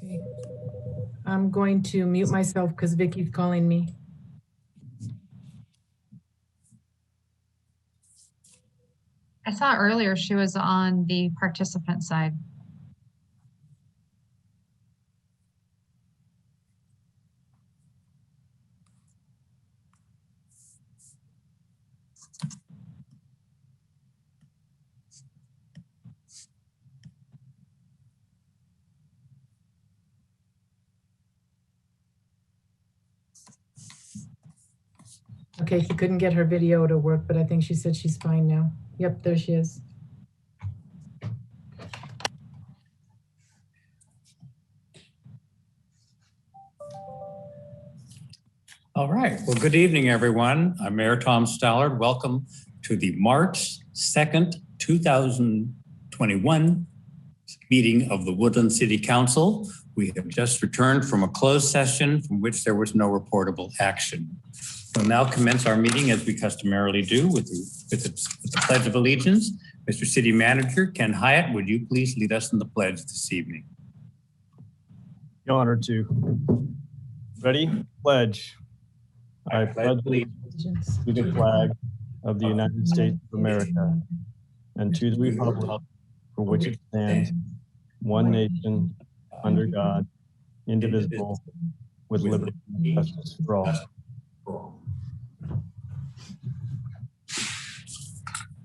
Okay. I'm going to mute myself because Vicky's calling me. I saw earlier she was on the participant side. Okay, she couldn't get her video to work, but I think she said she's fine now. Yep, there she is. All right. Well, good evening, everyone. I'm Mayor Tom Stallard. Welcome to the March 2nd, 2021 meeting of the Woodland City Council. We have just returned from a closed session from which there was no reportable action. We'll now commence our meeting as we customarily do with the Pledge of Allegiance. Mr. City Manager Ken Hyatt, would you please lead us in the pledge this evening? Be honored to. Ready? Pledge. I pledge allegiance to the flag of the United States of America and to the republic for which it stands, one nation, under God, indivisible, with liberty and justice for all.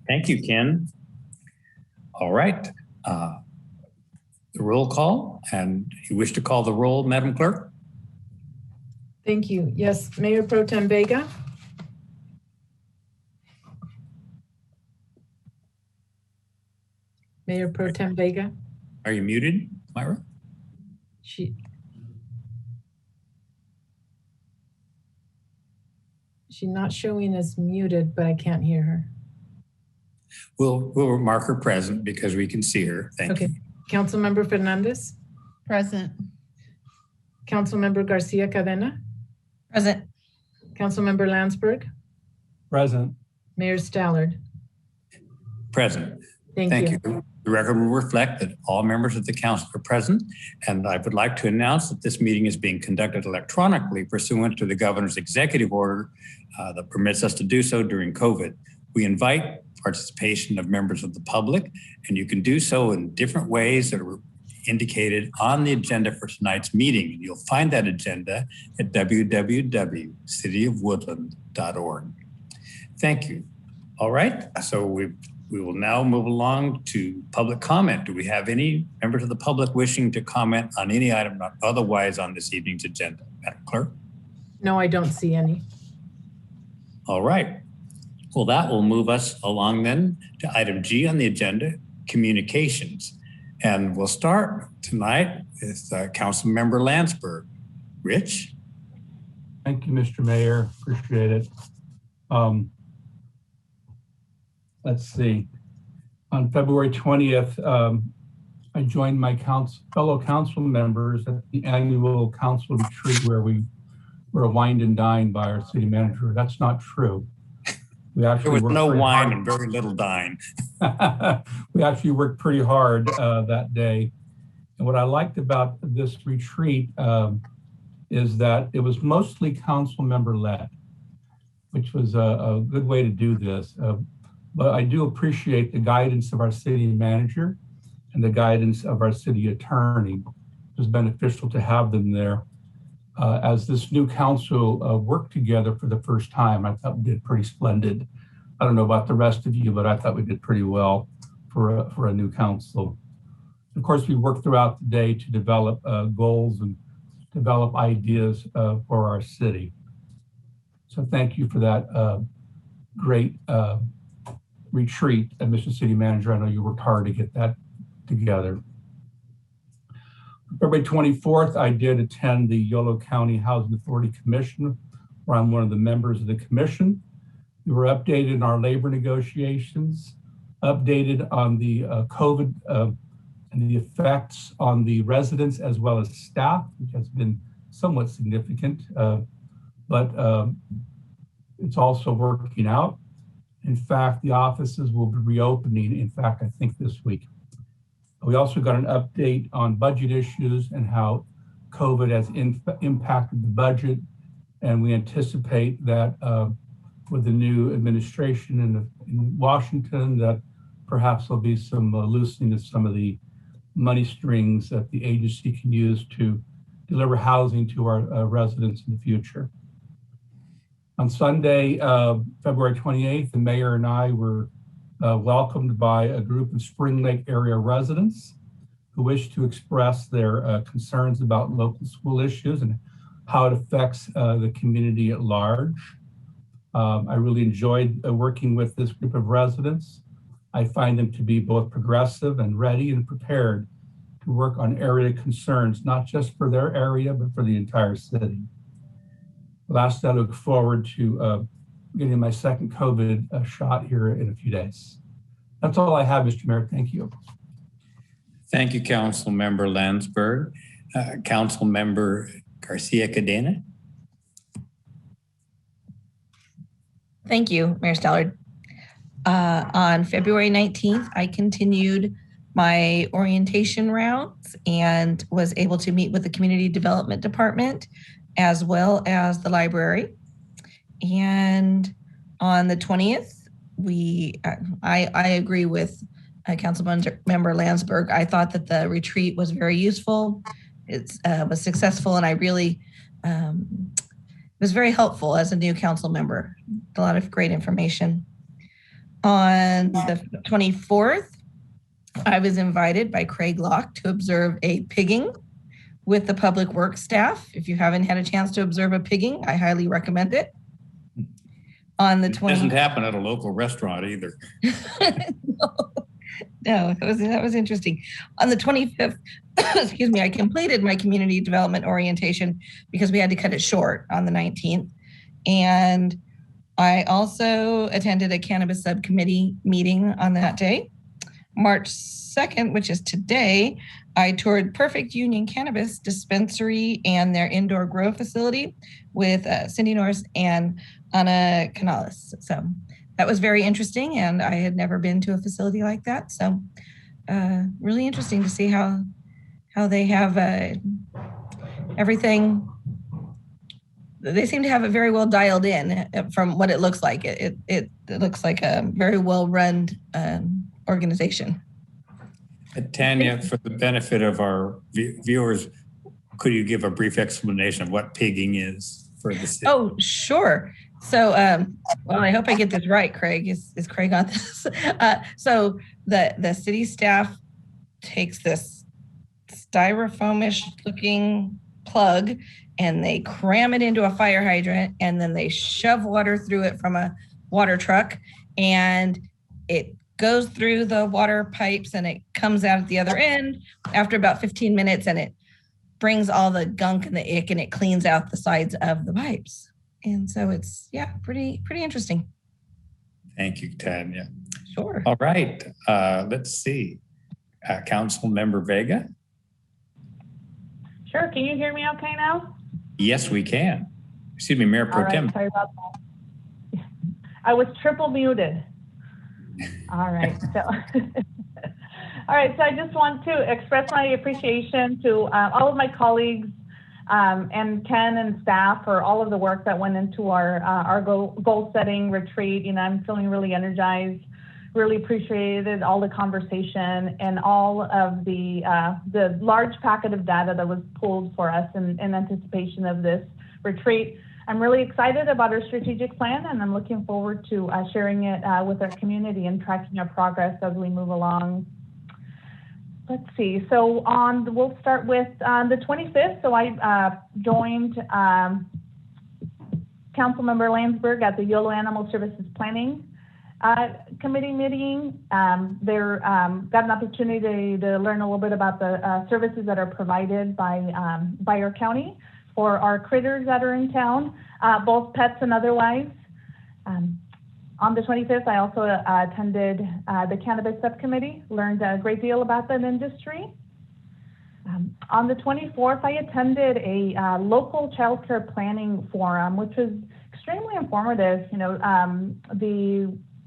Thank you, Ken. All right. The roll call, and you wish to call the roll, Madam Clerk? Thank you. Yes, Mayor Pro Tem Vega. Mayor Pro Tem Vega. Are you muted, Myra? She's not showing as muted, but I can't hear her. We'll mark her present because we can see her. Thank you. Councilmember Fernandez. Present. Councilmember Garcia Cadena. Present. Councilmember Landsberg. Present. Mayor Stallard. Present. Thank you. The record will reflect that all members of the council are present, and I would like to announce that this meeting is being conducted electronically pursuant to the governor's executive order that permits us to do so during COVID. We invite participation of members of the public, and you can do so in different ways that are indicated on the agenda for tonight's meeting. You'll find that agenda at www.cityofwoodland.org. Thank you. All right, so we will now move along to public comment. Do we have any members of the public wishing to comment on any item not otherwise on this evening's agenda? Madam Clerk? No, I don't see any. All right. Well, that will move us along then to item G on the agenda, communications. And we'll start tonight with Councilmember Landsberg. Rich? Thank you, Mr. Mayor. Appreciate it. Let's see. On February 20th, I joined my fellow council members at the annual council retreat where we were wined and dined by our city manager. That's not true. We actually there was no wine and very little dine. We actually worked pretty hard that day. And what I liked about this retreat is that it was mostly council member led, which was a good way to do this. But I do appreciate the guidance of our city manager and the guidance of our city attorney. It was beneficial to have them there. As this new council worked together for the first time, I thought we did pretty splendid. I don't know about the rest of you, but I thought we did pretty well for a new council. Of course, we worked throughout the day to develop goals and develop ideas for our city. So thank you for that great retreat, Mr. City Manager. I know you worked hard to get that together. February 24th, I did attend the Yolo County Housing Authority Commission, where I'm one of the members of the commission. We were updated on our labor negotiations, updated on the COVID and the effects on the residents as well as staff, which has been somewhat significant, but it's also working out. In fact, the offices will be reopening, in fact, I think this week. We also got an update on budget issues and how COVID has impacted the budget, and we anticipate that with the new administration in Washington, that perhaps there'll be some loosening of some of the money strings that the agency can use to deliver housing to our residents in the future. On Sunday, February 28th, the mayor and I were welcomed by a group of Spring Lake area residents who wish to express their concerns about local school issues and how it affects the community at large. I really enjoyed working with this group of residents. I find them to be both progressive and ready and prepared to work on area concerns, not just for their area, but for the entire city. Last, I look forward to getting my second COVID shot here in a few days. That's all I have, Mr. Mayor. Thank you. Thank you, Council Member Landsberg. Council Member Garcia Cadena. Thank you, Mayor Stallard. On February 19th, I continued my orientation rounds and was able to meet with the Community Development Department as well as the library. And on the 20th, I agree with Councilmember Landsberg. I thought that the retreat was very useful. It was successful, and I really was very helpful as a new council member. A lot of great information. On the 24th, I was invited by Craig Locke to observe a pigging with the public works staff. If you haven't had a chance to observe a pigging, I highly recommend it. On the 20th, it doesn't happen at a local restaurant either. No, that was interesting. On the 25th, excuse me, I completed my community development orientation because we had to cut it short on the 19th. And I also attended a cannabis subcommittee meeting on that day. March 2nd, which is today, I toured Perfect Union Cannabis Dispensary and their indoor grow facility with Cindy Norris and Anna Canales. So that was very interesting, and I had never been to a facility like that. So really interesting to see how they have everything. They seem to have it very well dialed in from what it looks like. It looks like a very well-run organization. Tanya, for the benefit of our viewers, could you give a brief explanation of what pigging is for the city? Oh, sure. So, well, I hope I get this right, Craig. Is Craig on this? So the city staff takes this styrofoamish looking plug and they cram it into a fire hydrant, and then they shove water through it from a water truck, and it goes through the water pipes and it comes out at the other end after about 15 minutes, and it brings all the gunk and the ick, and it cleans out the sides of the pipes. And so it's, yeah, pretty interesting. Thank you, Tanya. Sure. All right, let's see. Council Member Vega. Sure, can you hear me okay now? Yes, we can. Excuse me, Mayor Pro Tem. Sorry about that. I was triple muted. All right, so all right, so I just want to express my appreciation to all of my colleagues and Ken and staff for all of the work that went into our goal setting retreat. You know, I'm feeling really energized, really appreciated all the conversation and all of the large packet of data that was pulled for us in anticipation of this retreat. I'm really excited about our strategic plan, and I'm looking forward to sharing it with our community and tracking our progress as we move along. Let's see, so we'll start with the 25th. So I joined Councilmember Landsberg at the YOLO Animal Services Planning Committee meeting. Got an opportunity to learn a little bit about the services that are provided by our county for our critters that are in town, both pets and otherwise. On the 25th, I also attended the cannabis subcommittee, learned a great deal about that industry. On the 24th, I attended a local childcare planning forum, which was extremely informative. You know,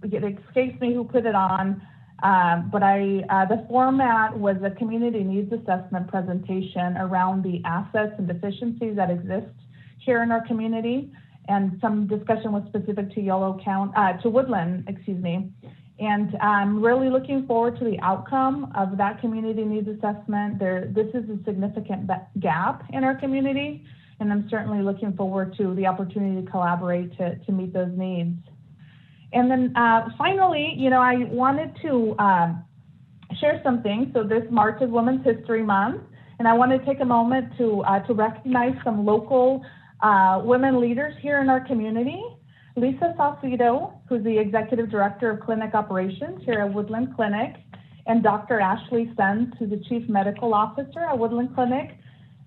it escapes me who put it on. But the format was a community needs assessment presentation around the assets and deficiencies that exist here in our community. And some discussion was specific to Woodland, excuse me. And I'm really looking forward to the outcome of that community needs assessment. This is a significant gap in our community, and I'm certainly looking forward to the opportunity to collaborate to meet those needs. And then finally, I wanted to share something. So this March is Women's History Month, and I want to take a moment to recognize some local women leaders here in our community. Lisa Saucedo, who's the Executive Director of Clinic Operations here at Woodland Clinic, and Dr. Ashley Sens, who's the Chief Medical Officer at Woodland Clinic.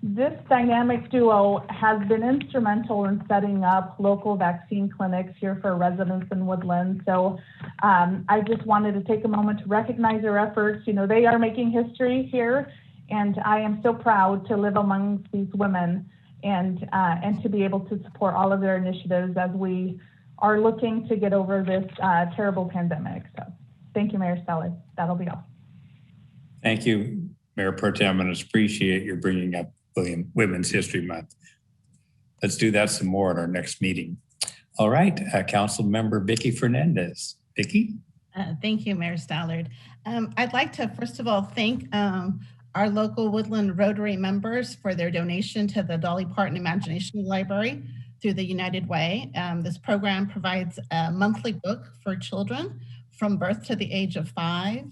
This dynamic duo has been instrumental in setting up local vaccine clinics here for residents in Woodland. So I just wanted to take a moment to recognize their efforts. They are making history here, and I am so proud to live amongst these women and to be able to support all of their initiatives as we are looking to get over this terrible pandemic. So thank you, Mayor Stallard. That'll be all. Thank you, Mayor Pro Tem, and I appreciate your bringing up Women's History Month. Let's do that some more at our next meeting. All right, Council Member Vicki Fernandez. Vicki? Thank you, Mayor Stallard. I'd like to, first of all, thank our local Woodland Rotary members for their donation to the Dolly Parton Imagination Library through the United Way. This program provides a monthly book for children from birth to the age of 5.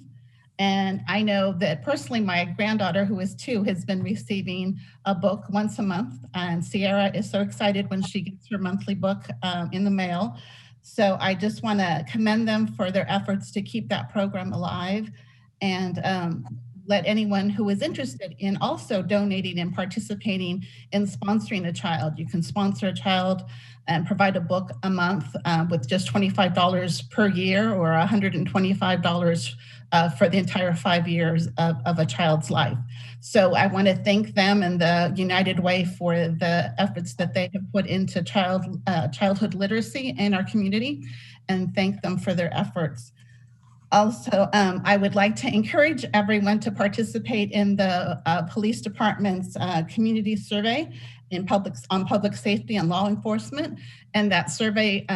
And I know that personally, my granddaughter, who is 2, has been receiving a book once a month. And Sierra is so excited when she gets her monthly book in the mail. So I just want to commend them for their efforts to keep that program alive, and let anyone who is interested in also donating and participating in sponsoring a child. You can sponsor a child and provide a book a month with just $25 per year, or $125 for the entire 5 years of a child's life. So I want to thank them and the United Way for the efforts that they have put into childhood literacy in our community, and thank them for their efforts. Also, I would like to encourage everyone to participate in the police department's community survey on public safety and law enforcement. And that survey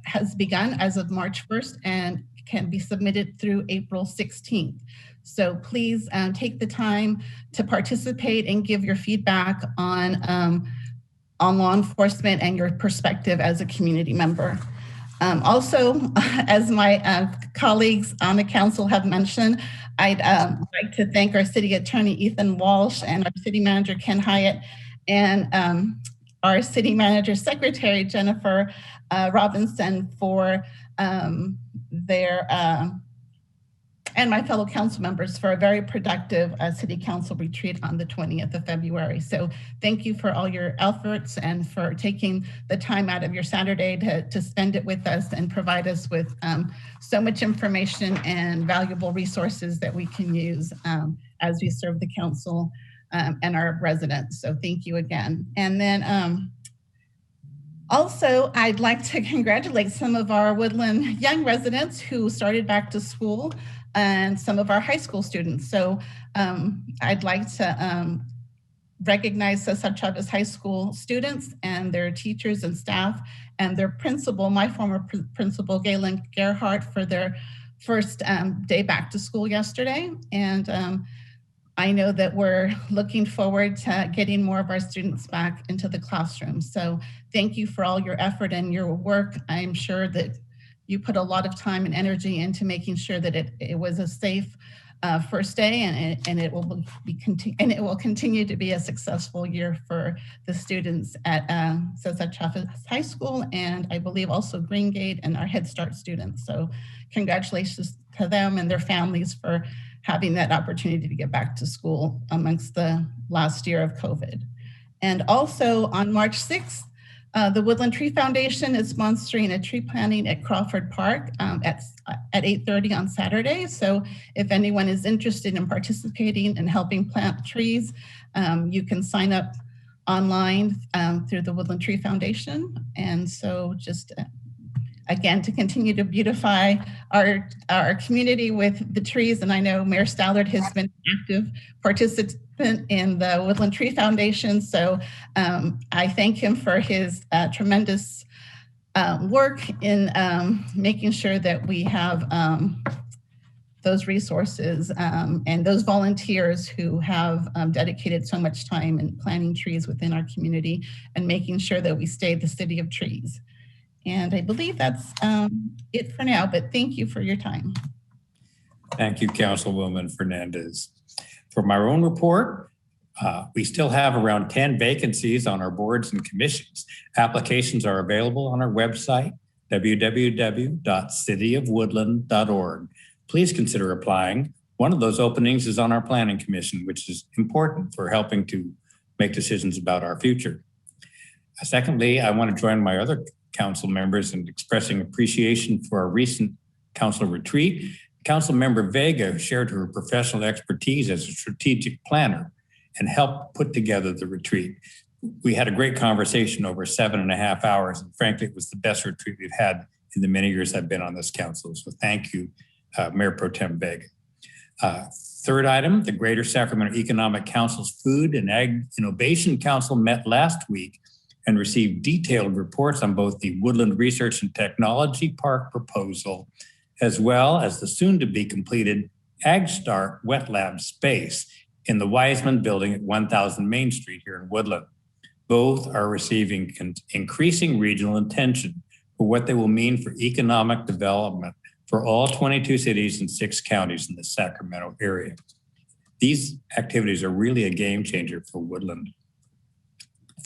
has begun as of March 1st and can be submitted through April 16th. So please take the time to participate and give your feedback on law enforcement and your perspective as a community member. Also, as my colleagues on the council have mentioned, I'd like to thank our city attorney, Ethan Walsh, and our city manager, Ken Hyatt, and our city manager secretary, Jennifer Robinson, for and my fellow council members for a very productive city council retreat on the 20th of February. So thank you for all your efforts and for taking the time out of your Saturday to spend it with us and provide us with so much information and valuable resources that we can use as we serve the council and our residents. So thank you again. And then also, I'd like to congratulate some of our Woodland young residents who started back to school, and some of our high school students. So I'd like to recognize Cesar Chavez High School students and their teachers and staff, and their principal, my former principal, Galen Gerhardt, for their first day back to school yesterday. And I know that we're looking forward to getting more of our students back into the classroom. So thank you for all your effort and your work. I'm sure that you put a lot of time and energy into making sure that it was a safe first day, and it will continue to be a successful year for the students at Cesar Chavez High School, and I believe also Green Gate and our Head Start students. So congratulations to them and their families for having that opportunity to get back to school amongst the last year of COVID. And also on March 6th, the Woodland Tree Foundation is sponsoring a tree planting at Crawford Park at 8:30 on Saturday. So if anyone is interested in participating and helping plant trees, you can sign up online through the Woodland Tree Foundation. And so just again, to continue to beautify our community with the trees. And I know Mayor Stallard has been an active participant in the Woodland Tree Foundation. So I thank him for his tremendous work in making sure that we have those resources and those volunteers who have dedicated so much time in planting trees within our community and making sure that we stay the city of trees. And I believe that's it for now, but thank you for your time. Thank you, Councilwoman Fernandez. For my own report, we still have around 10 vacancies on our boards and commissions. Applications are available on our website, www.cityofwoodland.org. Please consider applying. One of those openings is on our planning commission, which is important for helping to make decisions about our future. Secondly, I want to join my other council members in expressing appreciation for our recent council retreat. Council member Vega shared her professional expertise as a strategic planner and helped put together the retreat. We had a great conversation over 7.5 hours, and frankly, it was the best retreat we've had in the many years I've been on this council. So thank you, Mayor Pro Tem Vega. Third item, the Greater Sacramento Economic Council's Food and Ag Innovation Council met last week and received detailed reports on both the Woodland Research and Technology Park proposal, as well as the soon-to-be completed AgStart Wet Lab space in the Wiseman building at 1000 Main Street here in Woodland. Both are receiving increasing regional attention for what they will mean for economic development for all 22 cities and 6 counties in the Sacramento area. These activities are really a game changer for Woodland.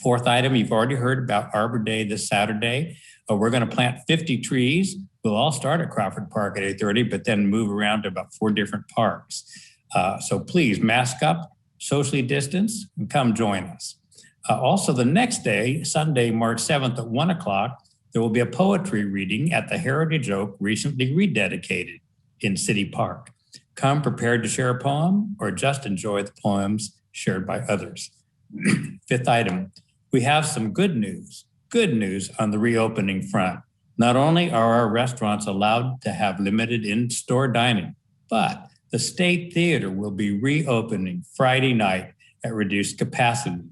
Fourth item, you've already heard about Arbor Day this Saturday. We're going to plant 50 trees. We'll all start at Crawford Park at 8:30, but then move around to about 4 different parks. So please mask up, socially distance, and come join us. Also, the next day, Sunday, March 7th at 1 o'clock, there will be a poetry reading at the Heritage Oak, recently rededicated in City Park. Come prepared to share a poem or just enjoy the poems shared by others. Fifth item, we have some good news on the reopening front. Not only are our restaurants allowed to have limited in-store dining, but the State Theater will be reopening Friday night at reduced capacity.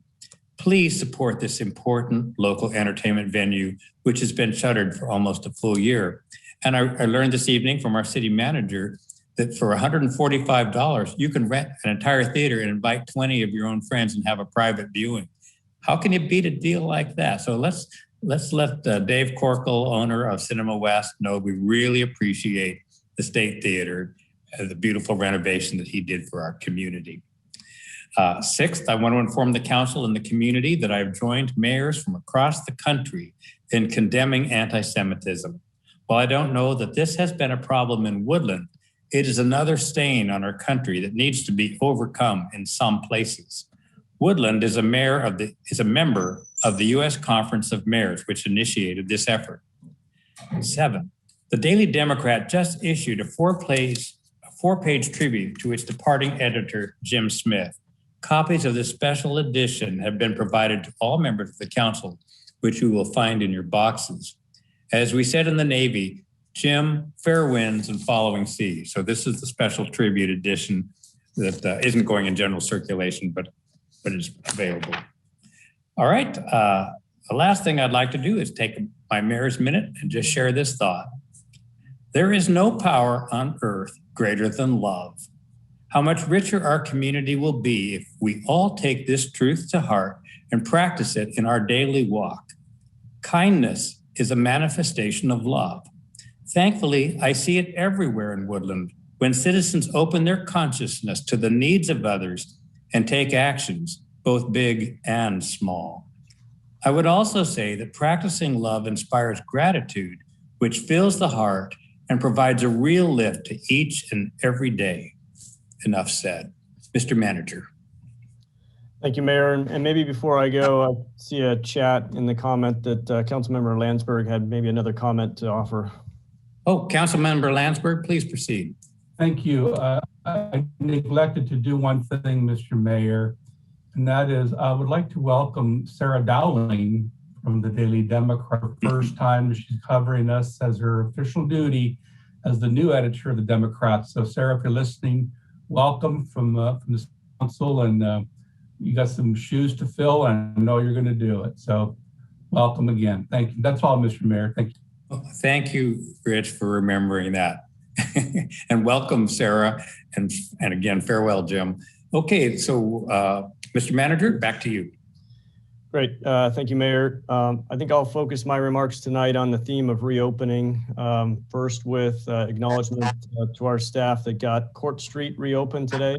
Please support this important local entertainment venue, which has been shuttered for almost a full year. And I learned this evening from our city manager that for $145, you can rent an entire theater and invite 20 of your own friends and have a private viewing. How can you beat a deal like that? So let's let Dave Corkle, owner of Cinema West, know we really appreciate the State Theater, the beautiful renovation that he did for our community. Sixth, I want to inform the council and the community that I've joined mayors from across the country in condemning anti-Semitism. While I don't know that this has been a problem in Woodland, it is another stain on our country that needs to be overcome in some places. Woodland is a member of the U.S. Conference of Mayors, which initiated this effort. 7, the Daily Democrat just issued a 4-page tribute to its departing editor, Jim Smith. Copies of this special edition have been provided to all members of the council, which you will find in your boxes. As we said in the Navy, Jim, fair winds and following seas. So this is the special tribute edition that isn't going in general circulation, but is available. All right, the last thing I'd like to do is take my mayor's minute and just share this thought. There is no power on earth greater than love. How much richer our community will be if we all take this truth to heart and practice it in our daily walk. Kindness is a manifestation of love. Thankfully, I see it everywhere in Woodland when citizens open their consciousness to the needs of others and take actions, both big and small. I would also say that practicing love inspires gratitude, which fills the heart and provides a real lift to each and every day. Enough said. Mr. Manager. Thank you, Mayor. And maybe before I go, I see a chat in the comment that Councilmember Landsberg had maybe another comment to offer. Oh, Councilmember Landsberg, please proceed. Thank you. I neglected to do one thing, Mr. Mayor, and that is I would like to welcome Sarah Dowling from the Daily Democrat. First time she's covering us as her official duty as the new editor of the Democrat. So Sarah, if you're listening, welcome from the council, and you got some shoes to fill, and I know you're going to do it. So welcome again. Thank you. That's all, Mr. Mayor. Thank you. Well, thank you, Rich, for remembering that. And welcome, Sarah. And again, farewell, Jim. Okay, so Mr. Manager, back to you. Great. Thank you, Mayor. I think I'll focus my remarks tonight on the theme of reopening. First with acknowledgement to our staff that got Court Street reopened today.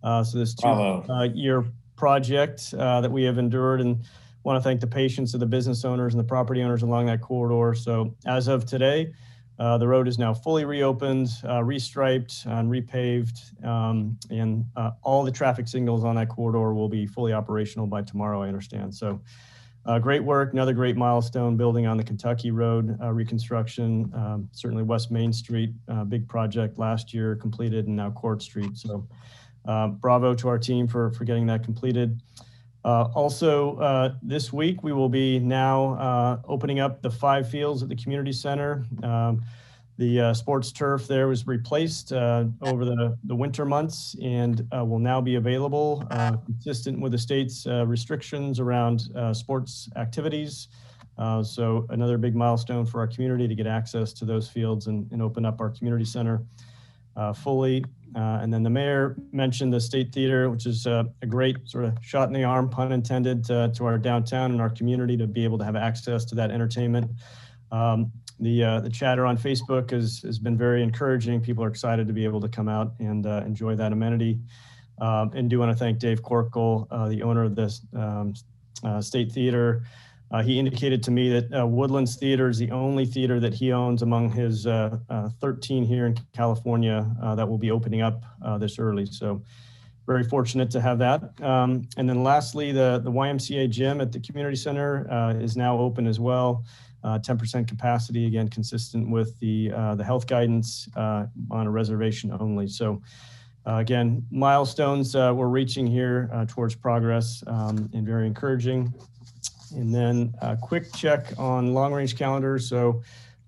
So this 2-year project that we have endured, and want to thank the patience of the business owners and the property owners along that corridor. So as of today, the road is now fully reopened, restriped, and repaved, and all the traffic signals on that corridor will be fully operational by tomorrow, I understand. So great work, another great milestone building on the Kentucky Road reconstruction, certainly West Main Street, big project last year completed, and now Court Street. So bravo to our team for getting that completed. Also, this week, we will be now opening up the 5 fields at the community center. The sports turf there was replaced over the winter months and will now be available consistent with the state's restrictions around sports activities. So another big milestone for our community to get access to those fields and open up our community center fully. And then the mayor mentioned the State Theater, which is a great sort of shot in the arm, pun intended, to our downtown and our community to be able to have access to that entertainment. The chatter on Facebook has been very encouraging. People are excited to be able to come out and enjoy that amenity. And do want to thank Dave Corkle, the owner of this State Theater. He indicated to me that Woodland's Theater is the only theater that he owns among his 13 here in California that will be opening up this early. So very fortunate to have that. And then lastly, the YMCA gym at the community center is now open as well. 10% capacity, again, consistent with the health guidance on a reservation only. So again, milestones we're reaching here towards progress and very encouraging. And then a quick check on long-range calendars. So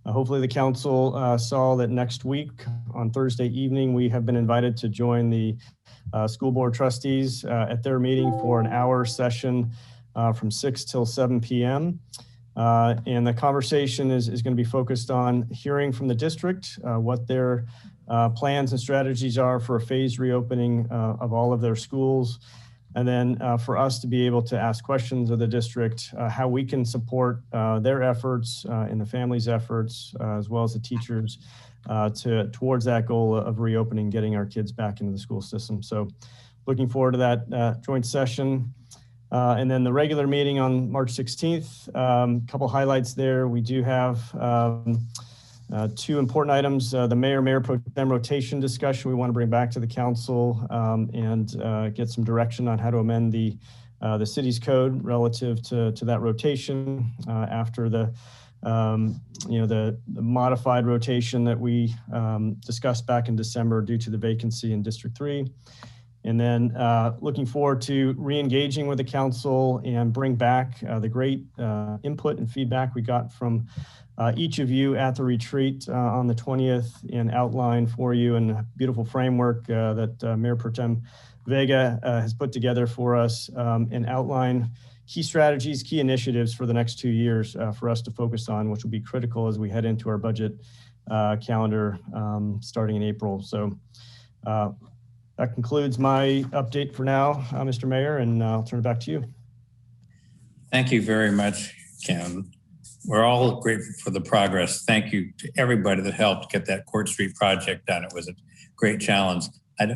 hopefully the council saw that next week on Thursday evening, we have been invited to join the school board trustees at their meeting for an hour session from 6 till 7 p.m. And the conversation is going to be focused on hearing from the district what their plans and strategies are for a phased reopening of all of their schools. And then for us to be able to ask questions of the district, how we can support their efforts and the families' efforts, as well as the teachers towards that goal of reopening, getting our kids back into the school system. So looking forward to that joint session. And then the regular meeting on March 16th, a couple highlights there. We do have 2 important items. The mayor pro tem rotation discussion we want to bring back to the council and get some direction on how to amend the city's code relative to that rotation after the modified rotation that we discussed back in December due to the vacancy in District 3. And then looking forward to re-engaging with the council and bring back the great input and feedback we got from each of you at the retreat on the 20th and outline for you in a beautiful framework that Mayor Pro Tem Vega has put together for us and outline key strategies, key initiatives for the next 2 years for us to focus on, which will be critical as we head into our budget calendar starting in April. So that concludes my update for now, Mr. Mayor, and I'll turn it back to you. Thank you very much, Ken. We're all grateful for the progress. Thank you to everybody that helped get that Court Street project done. It was a great challenge.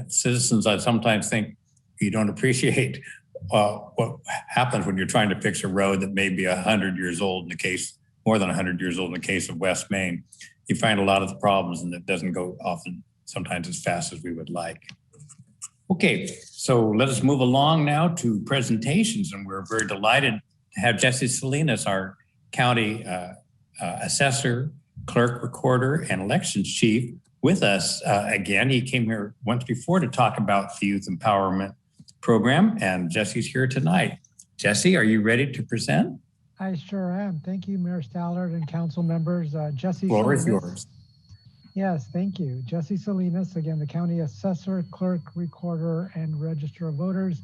Citizens, I sometimes think you don't appreciate what happens when you're trying to fix a road that may be 100 years old in the case, more than 100 years old in the case of West Main. You find a lot of the problems and it doesn't go often, sometimes as fast as we would like. Okay, so let us move along now to presentations, and we're very delighted to have Jesse Salinas, our county assessor, clerk, recorder, and elections chief with us again. He came here once before to talk about the Youth Empowerment Program, and Jesse's here tonight. Jesse, are you ready to present? I sure am. Thank you, Mayor Stallard and council members. Jesse Floor is Salinas. yours. Yes, thank you. Jesse Salinas, again, the county assessor, clerk, recorder, and register of voters,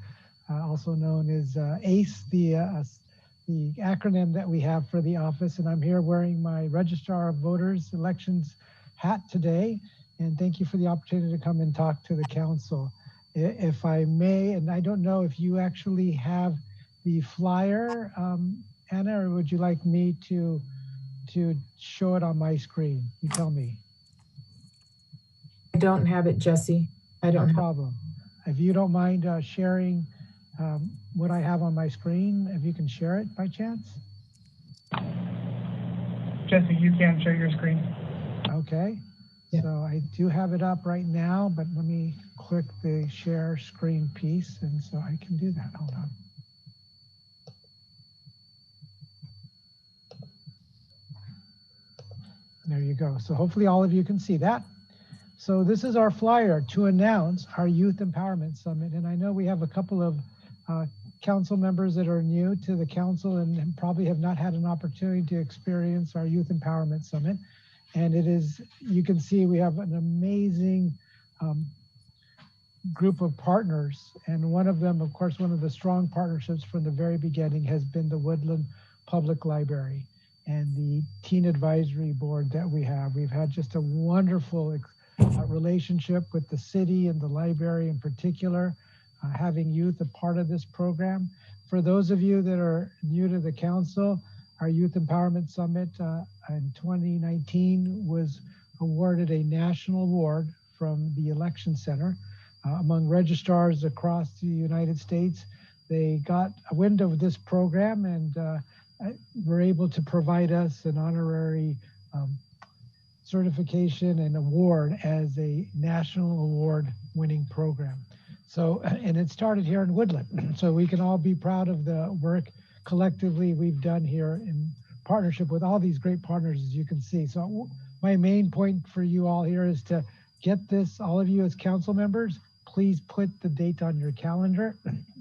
also known as ACE, the acronym that we have for the office. And I'm here wearing my registrar of voters elections hat today. And thank you for the opportunity to come and talk to the council. If I may, and I don't know if you actually have the flyer, Anna, or would you like me to show it on my screen? You tell me. I don't have it, Jesse. I don't No have problem. If you don't mind sharing what I have on my screen, if you can share it by chance. Jesse, you can share your screen. Okay. Yeah. So I do have it up right now, but let me click the share screen piece, and so I can do that. Hold on. There you go. So hopefully all of you can see that. So this is our flyer to announce our Youth Empowerment Summit. And I know we have a couple of council members that are new to the council and probably have not had an opportunity to experience our Youth Empowerment Summit. And it is, you can see we have an amazing group of partners. And one of them, of course, one of the strong partnerships from the very beginning has been the Woodland Public Library and the Teen Advisory Board that we have. We've had just a wonderful relationship with the city and the library in particular, having youth a part of this program. For those of you that are new to the council, our Youth Empowerment Summit in 2019 was awarded a national award from the Election Center among registrars across the United States. They got a wind of this program and were able to provide us an honorary certification and award as a national award winning program. So, and it started here in Woodland. So we can all be proud of the work collectively we've done here in partnership with all these great partners, as you can see. So my main point for you all here is to get this, all of you as council members, please put the date on your calendar.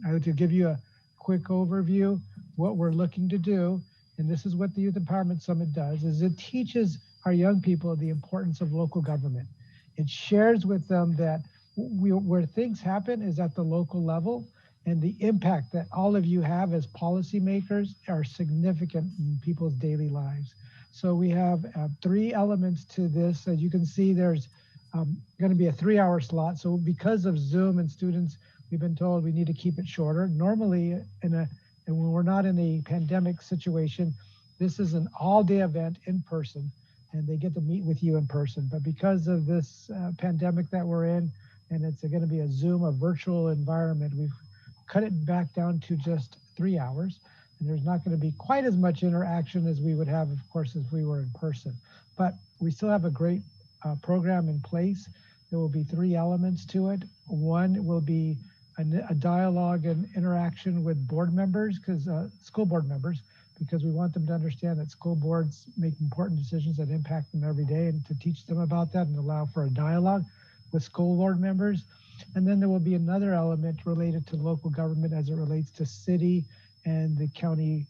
I would to give you a quick overview, what we're looking to do. And this is what the Youth Empowerment Summit does, is it teaches our young people the importance of local government. It shares with them that where things happen is at the local level, and the impact that all of you have as policymakers are significant in people's daily lives. So we have 3 elements to this. As you can see, there's going to be a 3-hour slot. So because of Zoom and students, we've been told we need to keep it shorter. Normally, and when we're not in a pandemic situation, this is an all-day event in person, and they get to meet with you in person. But because of this pandemic that we're in, and it's going to be a Zoom, a virtual environment, we've cut it back down to just 3 hours. And there's not going to be quite as much interaction as we would have, of course, if we were in person. But we still have a great program in place. There will be 3 elements to it. One will be a dialogue and interaction with board members, because school board members, because we want them to understand that school boards make important decisions that impact them every day, and to teach them about that and allow for a dialogue with school board members. And then there will be another element related to local government as it relates to city and the county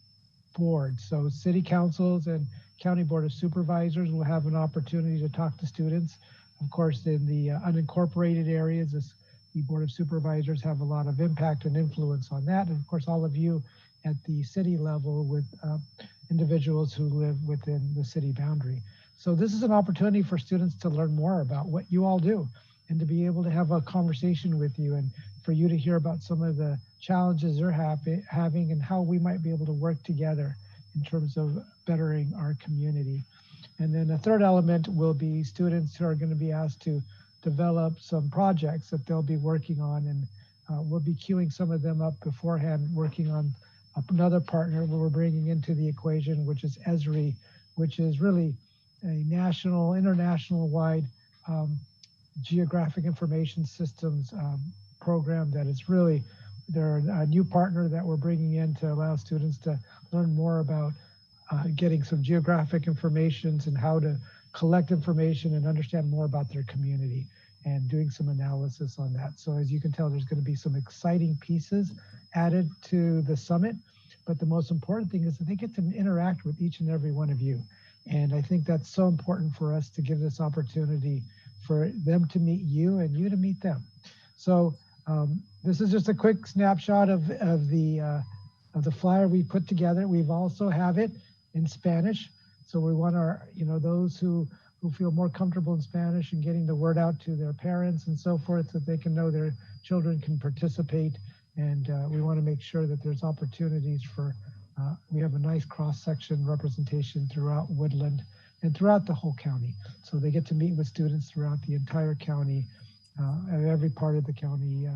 board. So city councils and county board of supervisors will have an opportunity to talk to students. Of course, in the unincorporated areas, the board of supervisors have a lot of impact and influence on that. And of course, all of you at the city level with individuals who live within the city boundary. So this is an opportunity for students to learn more about what you all do, and to be able to have a conversation with you, and for you to hear about some of the challenges they're having and how we might be able to work together in terms of bettering our community. And then a third element will be students who are going to be asked to develop some projects that they'll be working on, and we'll be queuing some of them up beforehand, working on another partner where we're bringing into the equation, which is ESRI, which is really a national, international wide geographic information systems program that is really, they're a new partner that we're bringing in to allow students to learn more about getting some geographic information and how to collect information and understand more about their community, and doing some analysis on that. So as you can tell, there's going to be some exciting pieces added to the summit. but the most important thing is that they get to interact with each and every one of you. And I think that's so important for us to give this opportunity for them to meet you and you to meet them. So this is just a quick snapshot of the flyer we put together. We've also have it in Spanish. So we want our, those who feel more comfortable in Spanish and getting the word out to their parents and so forth, so that they can know their children can participate. And we want to make sure that there's opportunities for, we have a nice cross-section representation throughout Woodland and throughout the whole county. So they get to meet with students throughout the entire county, every part of the county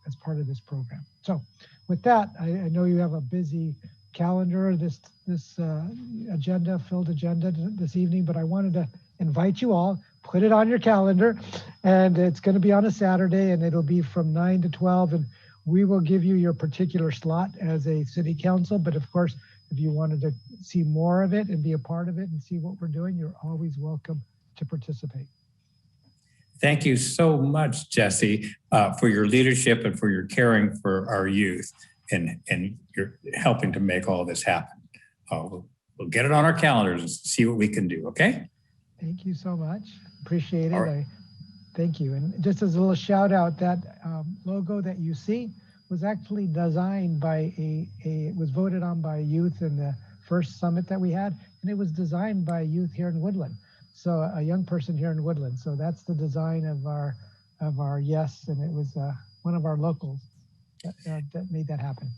as part of this program. So with that, I know you have a busy calendar, this filled agenda this evening, but I wanted to invite you all, put it on your calendar, and it's going to be on a Saturday, and it'll be from 9 to 12, and we will give you your particular slot as a city council. But of course, if you wanted to see more of it and be a part of it and see what we're doing, you're always welcome to participate. Thank you so much, Jesse, for your leadership and for your caring for our youth and you're helping to make all this happen. We'll get it on our calendars and see what we can do, okay? Thank you so much. Appreciate it. Right. Thank you. And just as a little shout out, that logo that you see was actually designed by it was voted on by youth in the first summit that we had, and it was designed by youth here in Woodland. So a young person here in Woodland. So that's the design of our yes, and it was one of our locals that made that happen.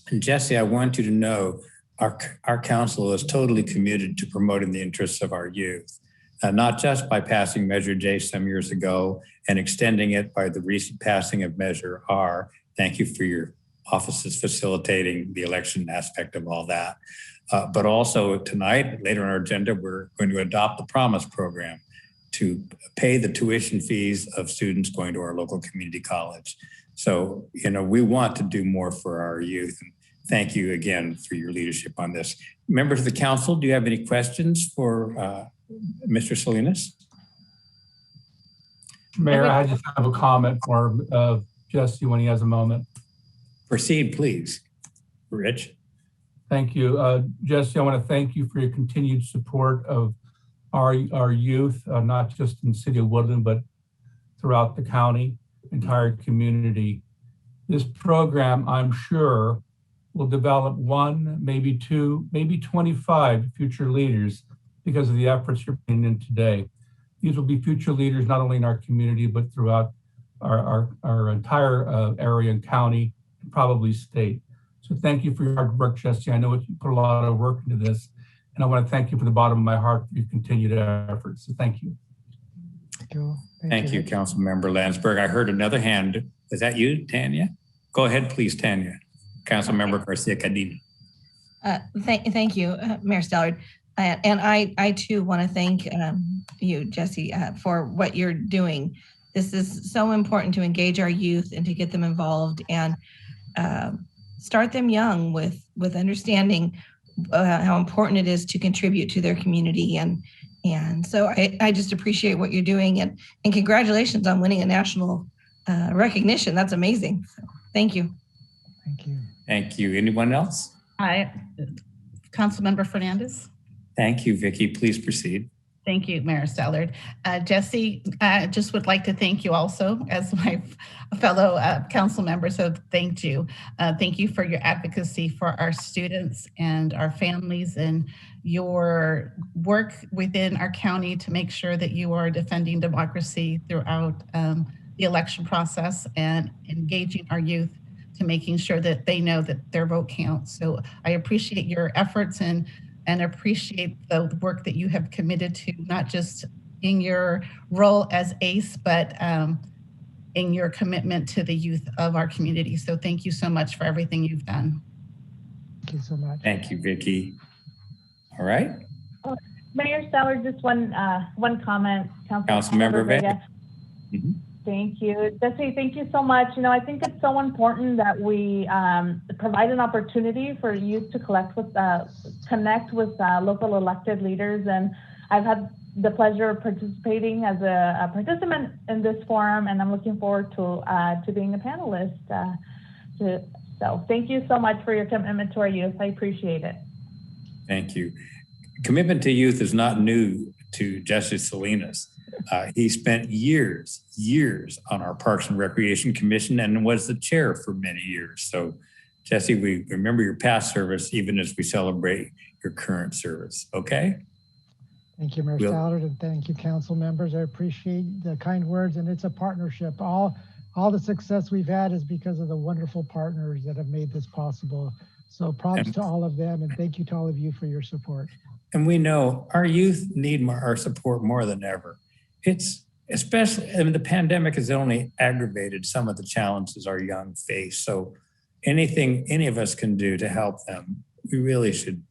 And Jesse, I want you to know our council is totally committed to promoting the interests of our youth, not just by passing Measure J some years ago and extending it by the recent passing of Measure R. Thank you for your offices facilitating the election aspect of all that. But also tonight, later on our agenda, we're going to adopt the Promise program to pay the tuition fees of students going to our local community college. So, we want to do more for our youth. And thank you again for your leadership on this. Members of the council, do you have any questions for Mr. Salinas? Mayor, I just have a comment for Jesse when he has a moment. Proceed, please. Rich. Thank you. Jesse, I want to thank you for your continued support of our youth, not just in the city of Woodland, but throughout the county, entire community. This program, I'm sure, will develop one, maybe two, maybe 25 future leaders because of the efforts you're putting in today. These will be future leaders, not only in our community, but throughout our entire area and county, and probably state. So thank you for your hard work, Jesse. I know you put a lot of work into this, and I want to thank you from the bottom of my heart for your continued efforts. So thank you. Thank you, Councilmember Landsberg. I heard another hand. Is that you, Tanya? Go ahead, please, Tanya. Councilmember Garcia Cadena. Thank you, Mayor Stallard. And I too want to thank you, Jesse, for what you're doing. This is so important to engage our youth and to get them involved and start them young with understanding how important it is to contribute to their community. And so I just appreciate what you're doing and congratulations on winning a national recognition. That's amazing. So, thank you. Thank you. Thank you. Anyone else? Hi, Councilmember Fernandez. Thank you, Vicki. Please proceed. Thank you, Mayor Stallard. Jesse, I just would like to thank you also as my fellow council member. So thank you. Thank you for your advocacy for our students and our families and your work within our county to make sure that you are defending democracy throughout the election process and engaging our youth to making sure that they know that their vote counts. So I appreciate your efforts and appreciate the work that you have committed to, not just in your role as ACE, but in your commitment to the youth of our community. So thank you so much for everything you've done. Thank you so much. Thank you, Vicki. All right. Mayor Stallard, just one comment. Councilmember Vega. Thank you. Jesse, thank you so much. I think it's so important that we provide an opportunity for youth to connect with local elected leaders. And I've had the pleasure of participating as a participant in this forum, and I'm looking forward to being a panelist So thank you so much for your commitment to our youth. I appreciate it. Thank you. Commitment to youth is not new to Justice Salinas. He spent years on our Parks and Recreation Commission and was the chair for many years. So Jesse, we remember your past service even as we celebrate your current service, okay? Thank you, Mayor Stallard, and thank you, council members. I appreciate the kind words, and it's a partnership. All the success we've had is because of the wonderful partners that have made this possible. So props to all of them, and thank you to all of you for your support. And we know our youth need our support more than ever. It's especially, I mean, the pandemic has only aggravated some of the challenges our young face. So anything any of us can do to help them, we really should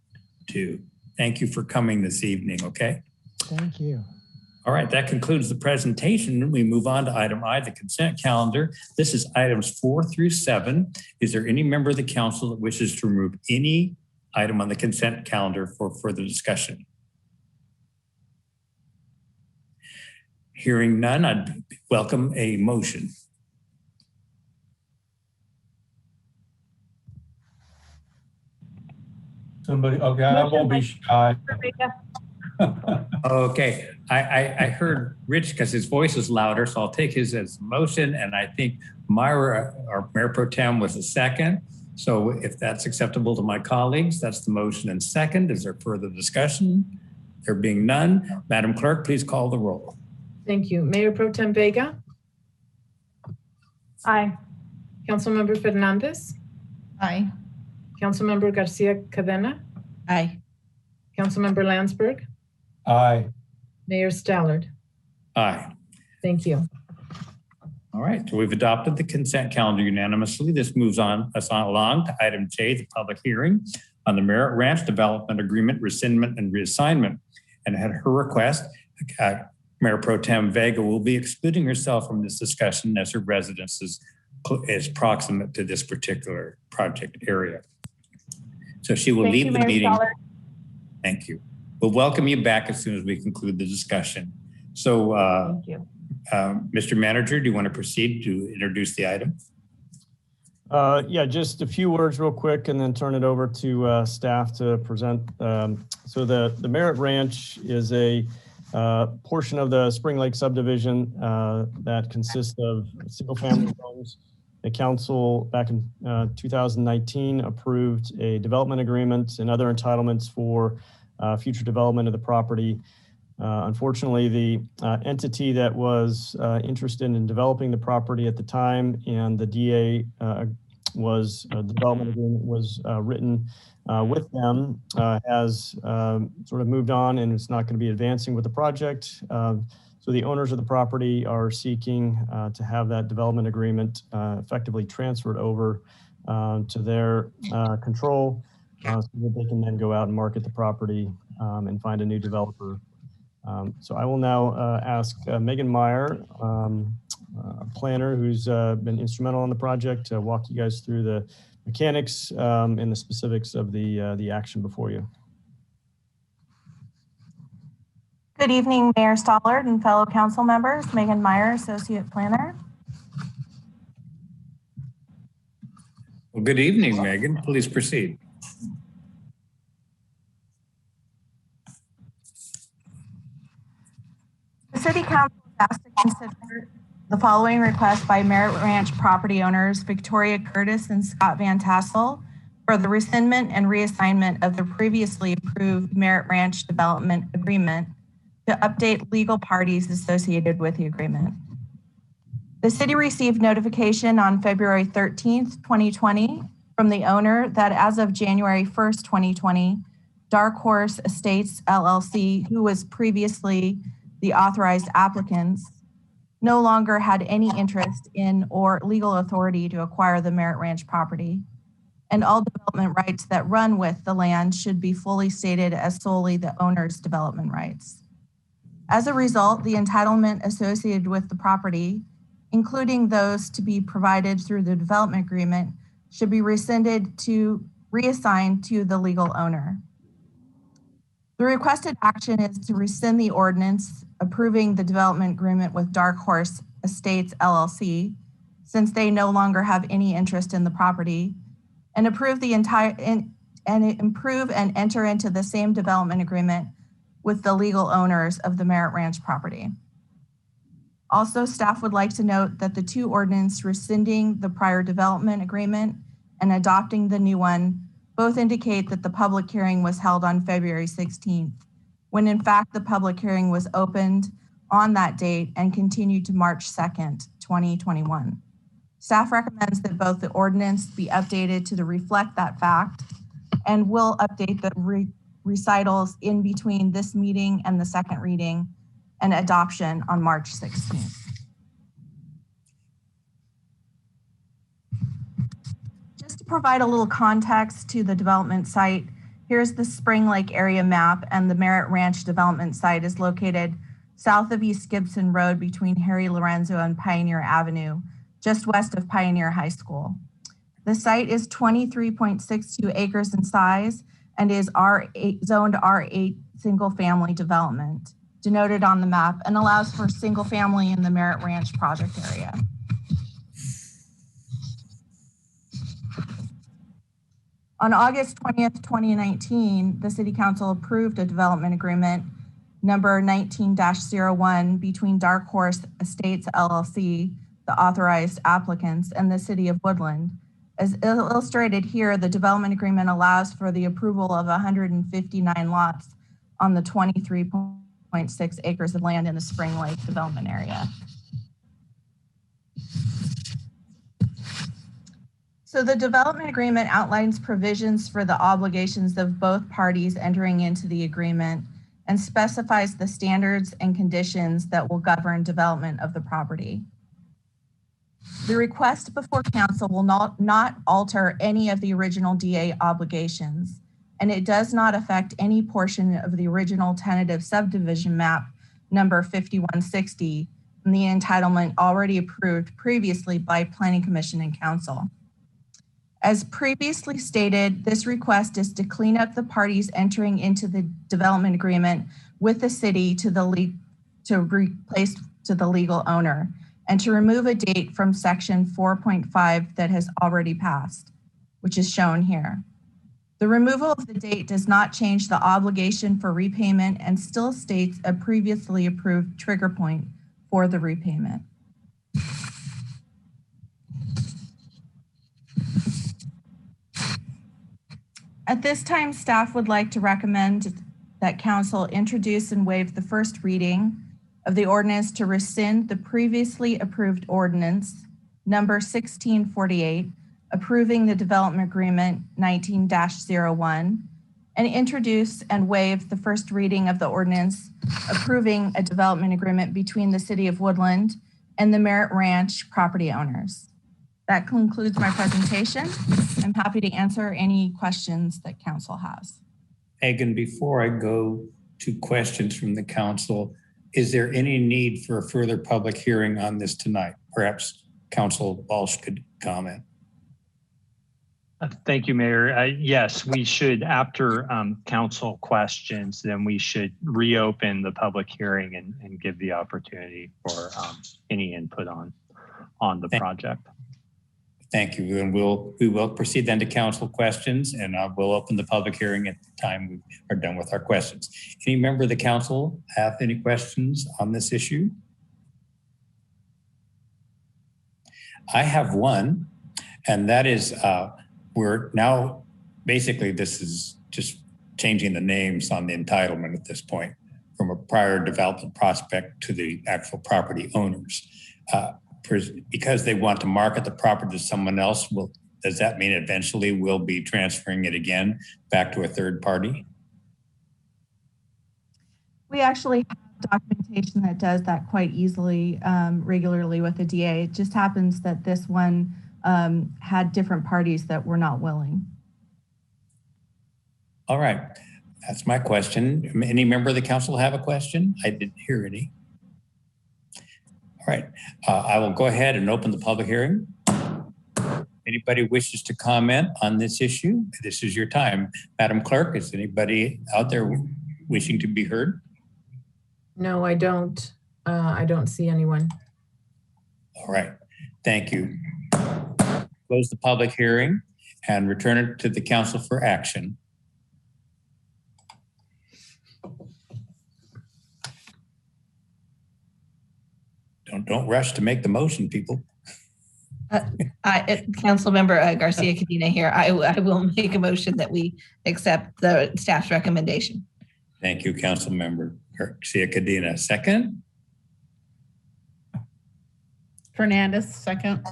do. Thank you for coming this evening, okay? Thank you. All right, that concludes the presentation. We move on to item I, the consent calendar. This is items 4 through 7. Is there any member of the council that wishes to remove any item on the consent calendar for further discussion? Hearing none, I'd welcome a motion. Somebody, okay, I won't be shy. Okay, I heard Rich because his voice is louder, so I'll take his as motion, and I think Myra, our Mayor Pro Tem, was a second. So if that's acceptable to my colleagues, that's the motion and second. Is there further discussion? There being none, Madam Clerk, please call the roll. Thank you. Mayor Pro Tem Vega? Aye. Councilmember Fernandez? Aye. Councilmember Garcia Cadena? Aye. Councilmember Landsberg? Aye. Mayor Stallard? Aye. Thank you. All right, so we've adopted the consent calendar unanimously. This moves us along to item J, the public hearing on the Merritt Ranch Development Agreement rescindment and reassignment. And at her request, Mayor Pro Tem Vega will be excluding herself from this discussion as her residence is proximate to this particular project area. So she will leave the meeting. Thank you. We'll welcome you back as soon as we conclude the discussion. So, thank you. Mr. Manager, do you want to proceed to introduce the item? Yeah, just a few words real quick and then turn it over to staff to present. So the Merritt Ranch is a portion of the Spring Lake subdivision that consists of single family homes. The council back in 2019 approved a development agreement and other entitlements for future development of the property. Unfortunately, the entity that was interested in developing the property at the time and the DA the development agreement was written with them has sort of moved on and it's not going to be advancing with the project. So the owners of the property are seeking to have that development agreement effectively transferred over to their control so that they can then go out and market the property and find a new developer. So I will now ask Megan Meyer, a planner who's been instrumental in the project, to walk you guys through the mechanics and the specifics of the action before you. Good evening, Mayor Stallard and fellow council members. Megan Meyer, Associate Planner. Well, good evening, Megan. Please proceed. The City Council is asked to consider the following request by Merritt Ranch property owners Victoria Curtis and Scott Van Tassel for the rescindment and reassignment of the previously approved Merritt Ranch Development Agreement to update legal parties associated with the agreement. The city received notification on February 13th, 2020 from the owner that as of January 1st, 2020, Darkhorse Estates LLC, who was previously the authorized applicants, no longer had any interest in or legal authority to acquire the Merritt Ranch property, and all development rights that run with the land should be fully stated as solely the owner's development rights. As a result, the entitlement associated with the property, including those to be provided through the development agreement, should be rescinded to reassigned to the legal owner. The requested action is to rescind the ordinance approving the development agreement with Darkhorse Estates LLC, since they no longer have any interest in the property, and approve the entire and improve and enter into the same development agreement with the legal owners of the Merritt Ranch property. Also, staff would like to note that the two ordinances rescinding the prior development agreement and adopting the new one both indicate that the public hearing was held on February 16th, when in fact the public hearing was opened on that date and continued to March 2nd, 2021. Staff recommends that both the ordinance be updated to reflect that fact and will update the recitals in between this meeting and the second reading and adoption on March 16th. Just to provide a little context to the development site, here's the Spring Lake area map, and the Merritt Ranch development site is located south of East Gibson Road between Harry Lorenzo and Pioneer Avenue, just west of Pioneer High School. The site is 23.62 acres in size and is zoned R8 single family development, denoted on the map, and allows for single family in the Merritt Ranch project area. On August 20th, 2019, the City Council approved a development agreement number 19-01 between Darkhorse Estates LLC, the authorized applicants, and the City of Woodland. As illustrated here, the development agreement allows for the approval of 159 lots on the 23.6 acres of land in the Spring Lake development area. So the development agreement outlines provisions for the obligations of both parties entering into the agreement and specifies the standards and conditions that will govern development of the property. The request before council will not alter any of the original DA obligations, and it does not affect any portion of the original tentative subdivision map number 5160 and the entitlement already approved previously by Planning Commission and Council. As previously stated, this request is to clean up the parties entering into the development agreement with the city to replace to the legal owner, and to remove a date from section 4.5 that has already passed, which is shown here. The removal of the date does not change the obligation for repayment and still states a previously approved trigger point for the repayment. At this time, staff would like to recommend that council introduce and waive the first reading of the ordinance to rescind the previously approved ordinance number 1648, approving the development agreement 19-01, and introduce and waive the first reading of the ordinance approving a development agreement between the City of Woodland and the Merritt Ranch property owners. That concludes my presentation. I'm happy to answer any questions that council has. Megan, before I go to questions from the council, is there any need for a further public hearing on this tonight? Perhaps Council Walsh could comment. Thank you, Mayor. Yes, we should, after council questions, then we should reopen the public hearing and give the opportunity for any input on the project. Thank you. And we will proceed then to council questions, and we'll open the public hearing at the time we are done with our questions. Any member of the council have any questions on this issue? I have one, and that is we're now, basically this is just changing the names on the entitlement at this point from a prior development prospect to the actual property owners. Because they want to market the property to someone else, does that mean eventually we'll be transferring it again back to a third party? We actually have documentation that does that quite easily, regularly with the DA. It just happens that this one had different parties that were not willing. All right, that's my question. Any member of the council have a question? I didn't hear any. All right, I will go ahead and open the public hearing. Anybody wishes to comment on this issue, this is your time. Madam Clerk, is anybody out there wishing to be heard? No, I don't. I don't see anyone. All right, thank you. Close the public hearing. and return it to the council for action. Don't rush to make the motion, people. Councilmember Garcia Cadena here. I will make a motion that we accept the staff's recommendation. Thank you, Councilmember Garcia Cadena. Second? Fernandez, second.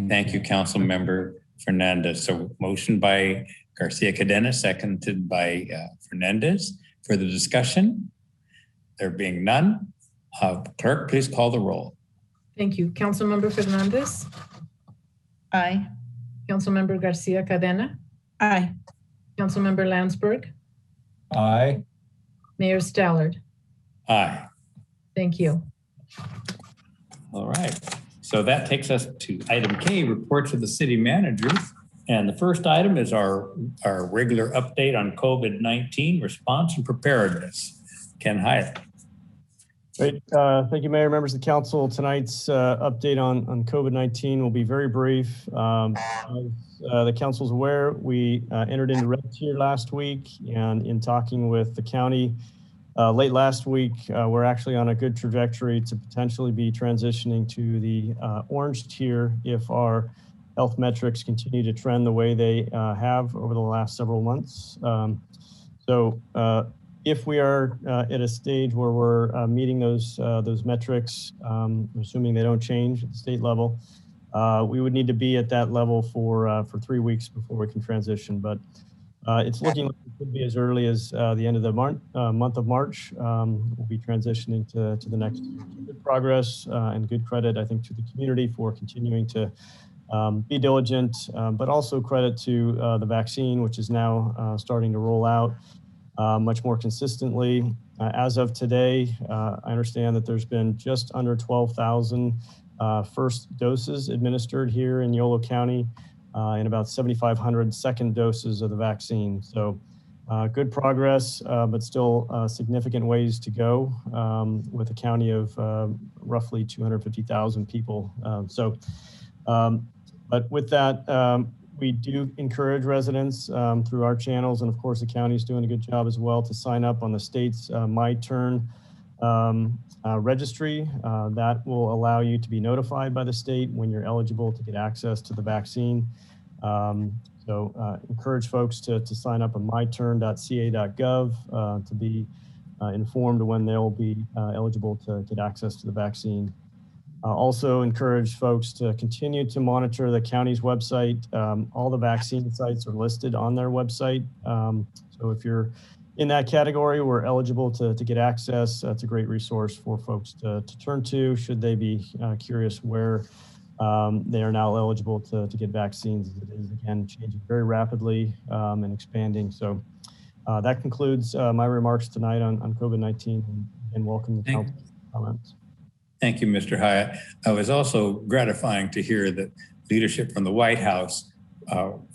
Thank you, Councilmember Fernandez. So motion by Garcia Cadena, seconded by Fernandez. Further discussion? There being none, clerk, please call the roll. Thank you. Councilmember Fernandez. Aye. Councilmember Garcia Cadena. Aye. Councilmember Landsberg. Aye. Mayor Stallard. Aye. Thank you. All right. So that takes us to item K, reports of the city manager. And the first item is our regular update on COVID-19 response and preparedness. Ken Hyatt. Great. Thank you, Mayor, members of the council. Tonight's update on COVID-19 will be very brief. As the council's aware, we entered into red tier last week, and in talking with the county late last week, we're actually on a good trajectory to potentially be transitioning to the orange tier if our health metrics continue to trend the way they have over the last several months. If we are at a stage where we're meeting those metrics, assuming they don't change at the state level, we would need to be at that level for 3 weeks before we can transition. But it's looking like it could be as early as the end of the month of March. We'll be transitioning to the next year. Good progress and good credit, I think, to the community for continuing to be diligent, but also credit to the vaccine, which is now starting to roll out much more consistently. As of today, I understand that there's been just under 12,000 first doses administered here in Yolo County and about 7,500 second doses of the vaccine. So good progress, but still significant ways to go with a county of roughly 250,000 people. But with that, we do encourage residents through our channels, and of course the county is doing a good job as well, to sign up on the state's My Turn registry. That will allow you to be notified by the state when you're eligible to get access to the vaccine. Encourage folks to sign up on myturn.ca.gov to be informed when they'll be eligible to get access to the vaccine. Also encourage folks to continue to monitor the county's website. All the vaccine sites are listed on their website. So if you're in that category, we're eligible to get access. That's a great resource for folks to turn to should they be curious where they are now eligible to get vaccines. It is, again, changing very rapidly and expanding. So that concludes my remarks tonight on COVID-19, and welcome the council's comments. Thank you, Mr. Hyatt. It was also gratifying to hear that leadership from the White House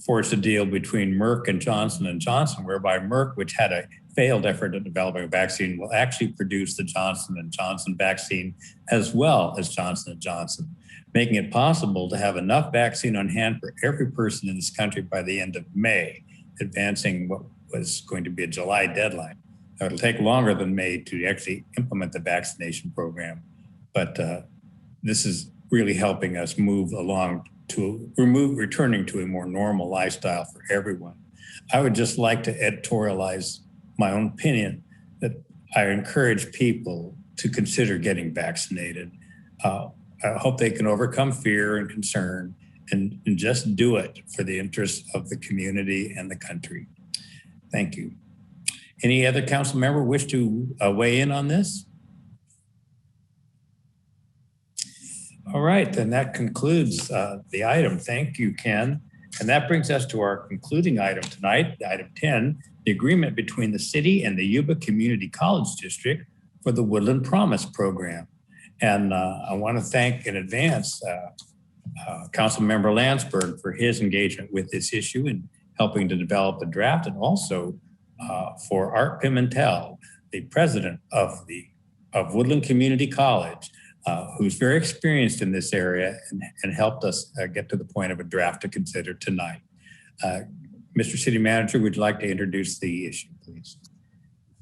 forced a deal between Merck and Johnson & Johnson, whereby Merck, which had a failed effort at developing a vaccine, will actually produce the Johnson & Johnson vaccine as well as Johnson & Johnson, making it possible to have enough vaccine on hand for every person in this country by the end of May, advancing what was going to be a July deadline. Now, it'll take longer than May to actually implement the vaccination program. But this is really helping us move along to returning to a more normal lifestyle for everyone. I would just like to editorialize my own opinion that I encourage people to consider getting vaccinated. I hope they can overcome fear and concern and just do it for the interest of the community and the country. Thank you. Any other council member wish to weigh in on this? All right, then that concludes the item. Thank you, Ken. And that brings us to our concluding item tonight, item 10, the agreement between the city and the Yuba Community College District for the Woodland Promise program. And I want to thank in advance Councilmember Landsberg for his engagement with this issue and helping to develop the draft, and also for Art Pimentel, the president of Woodland Community College, who's very experienced in this area and helped us get to the point of a draft to consider tonight. Mr. City Manager, would you like to introduce the issue, please?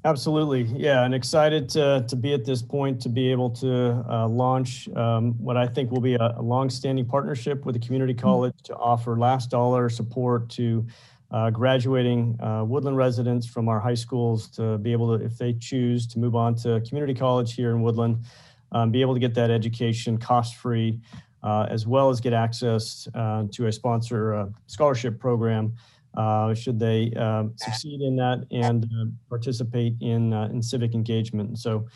Absolutely. Yeah, and excited to be at this point to be able to launch what I think will be a long-standing partnership with the community college to offer last dollar support to graduating Woodland residents from our high schools to be able to, if they choose to move on to community college here in Woodland, be able to get that education cost-free, as well as get access to a sponsor scholarship program should they succeed in that and participate in civic engagement. So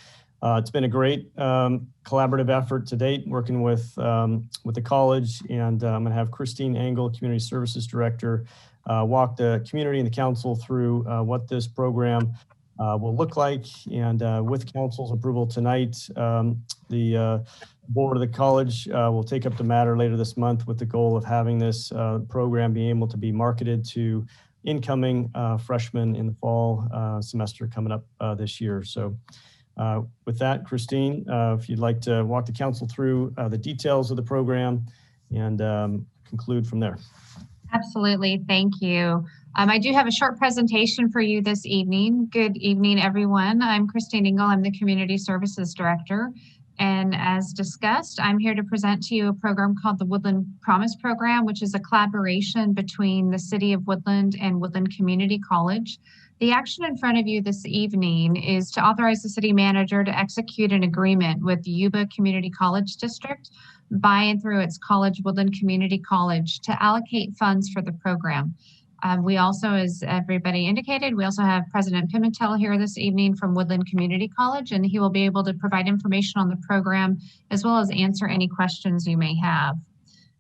it's been a great collaborative effort to date, working with the college, and I'm going to have Christine Engel, Community Services Director, walk the community and the council through what this program will look like. And with council's approval tonight, the board of the college will take up the matter later this month with the goal of having this program being able to be marketed to incoming freshmen in the fall semester coming up this year. So with that, Christine, if you'd like to walk the council through the details of the program and conclude from there. Absolutely. Thank you. I do have a short presentation for you this evening. Good evening, everyone. I'm Christine Engel. I'm the Community Services Director. And as discussed, I'm here to present to you a program called the Woodland Promise Program, which is a collaboration between the City of Woodland and Woodland Community College. The action in front of you this evening is to authorize the city manager to execute an agreement with the Yuba Community College District by and through its college, Woodland Community College, to allocate funds for the program. We also, as everybody indicated, we also have President Pimentel here this evening from Woodland Community College, and he will be able to provide information on the program as well as answer any questions you may have.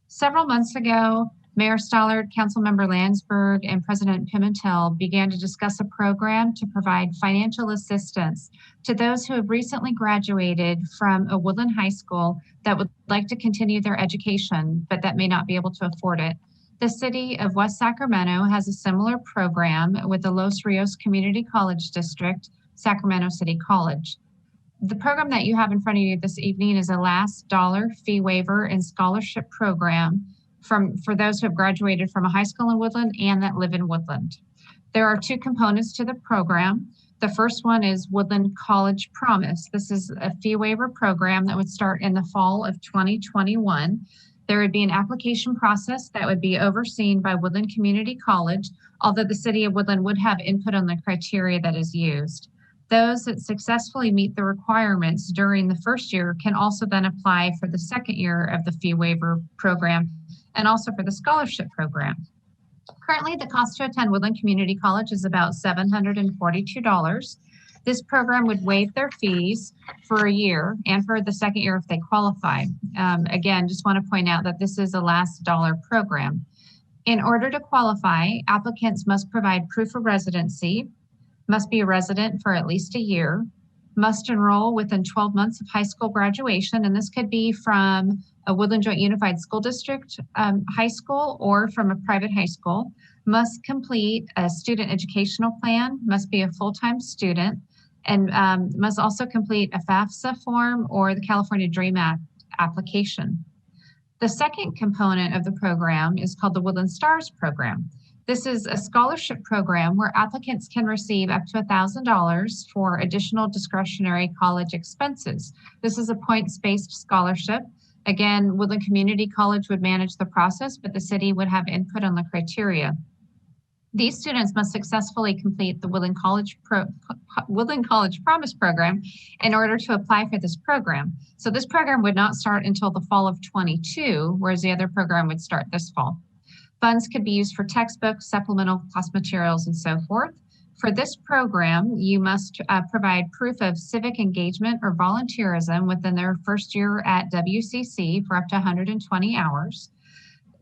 Several months ago, Mayor Stallard, Councilmember Landsberg, and President Pimentel began to discuss a program to provide financial assistance to those who have recently graduated from a Woodland high school that would like to continue their education, but that may not be able to afford it. The city of West Sacramento has a similar program with the Los Rios Community College District, Sacramento City College. The program that you have in front of you this evening is a last dollar fee waiver and scholarship program for those who have graduated from a high school in Woodland and that live in Woodland. There are two components to the program. The first one is Woodland College Promise. This is a fee waiver program that would start in the fall of 2021. There would be an application process that would be overseen by Woodland Community College, although the City of Woodland would have input on the criteria that is used. Those that successfully meet the requirements during the first year can also then apply for the second year of the fee waiver program and also for the scholarship program. Currently, the cost to attend Woodland Community College is about $742. This program would waive their fees for a year and for the second year if they qualify. Again, just want to point out that this is a last dollar program. In order to qualify, applicants must provide proof of residency, must be a resident for at least a year, must enroll within 12 months of high school graduation, and this could be from a Woodland Joint Unified School District high school or from a private high school, must complete a student educational plan, must be a full-time student, and must also complete a FAFSA form or the California DREAM Act application. The second component of the program is called the Woodland Stars program. This is a scholarship program where applicants can receive up to $1,000 for additional discretionary college expenses. This is a points-based scholarship. Again, Woodland Community College would manage the process, but the city would have input on the criteria. These students must successfully complete the Woodland College Promise program in order to apply for this program. So this program would not start until the fall of 22, whereas the other program would start this fall. Funds could be used for textbooks, supplemental class materials, and so forth. For this program, you must provide proof of civic engagement or volunteerism within their first year at WCC for up to 120 hours.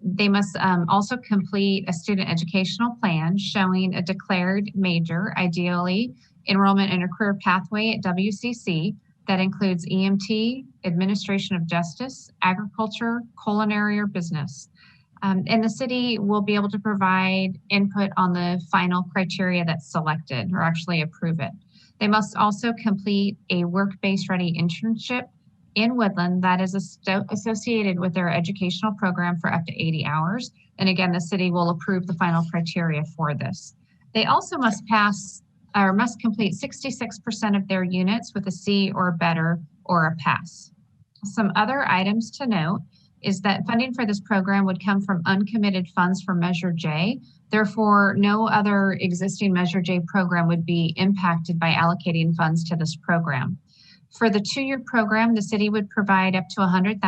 They must also complete a student educational plan showing a declared major, ideally enrollment in a career pathway at WCC that includes EMT, administration of justice, agriculture, culinary, or business. And the city will be able to provide input on the final criteria that's selected or actually approve it. They must also complete a work-based ready internship in Woodland that is associated with their educational program for up to 80 hours. And again, the city will approve the final criteria for this. They also must pass or must complete 66% of their units with a C or better or a pass. Some other items to note is that funding for this program would come from uncommitted funds from Measure J. Therefore, no other existing Measure J program would be impacted by allocating funds to this program. For the 2-year program, the city would provide up to $100,000,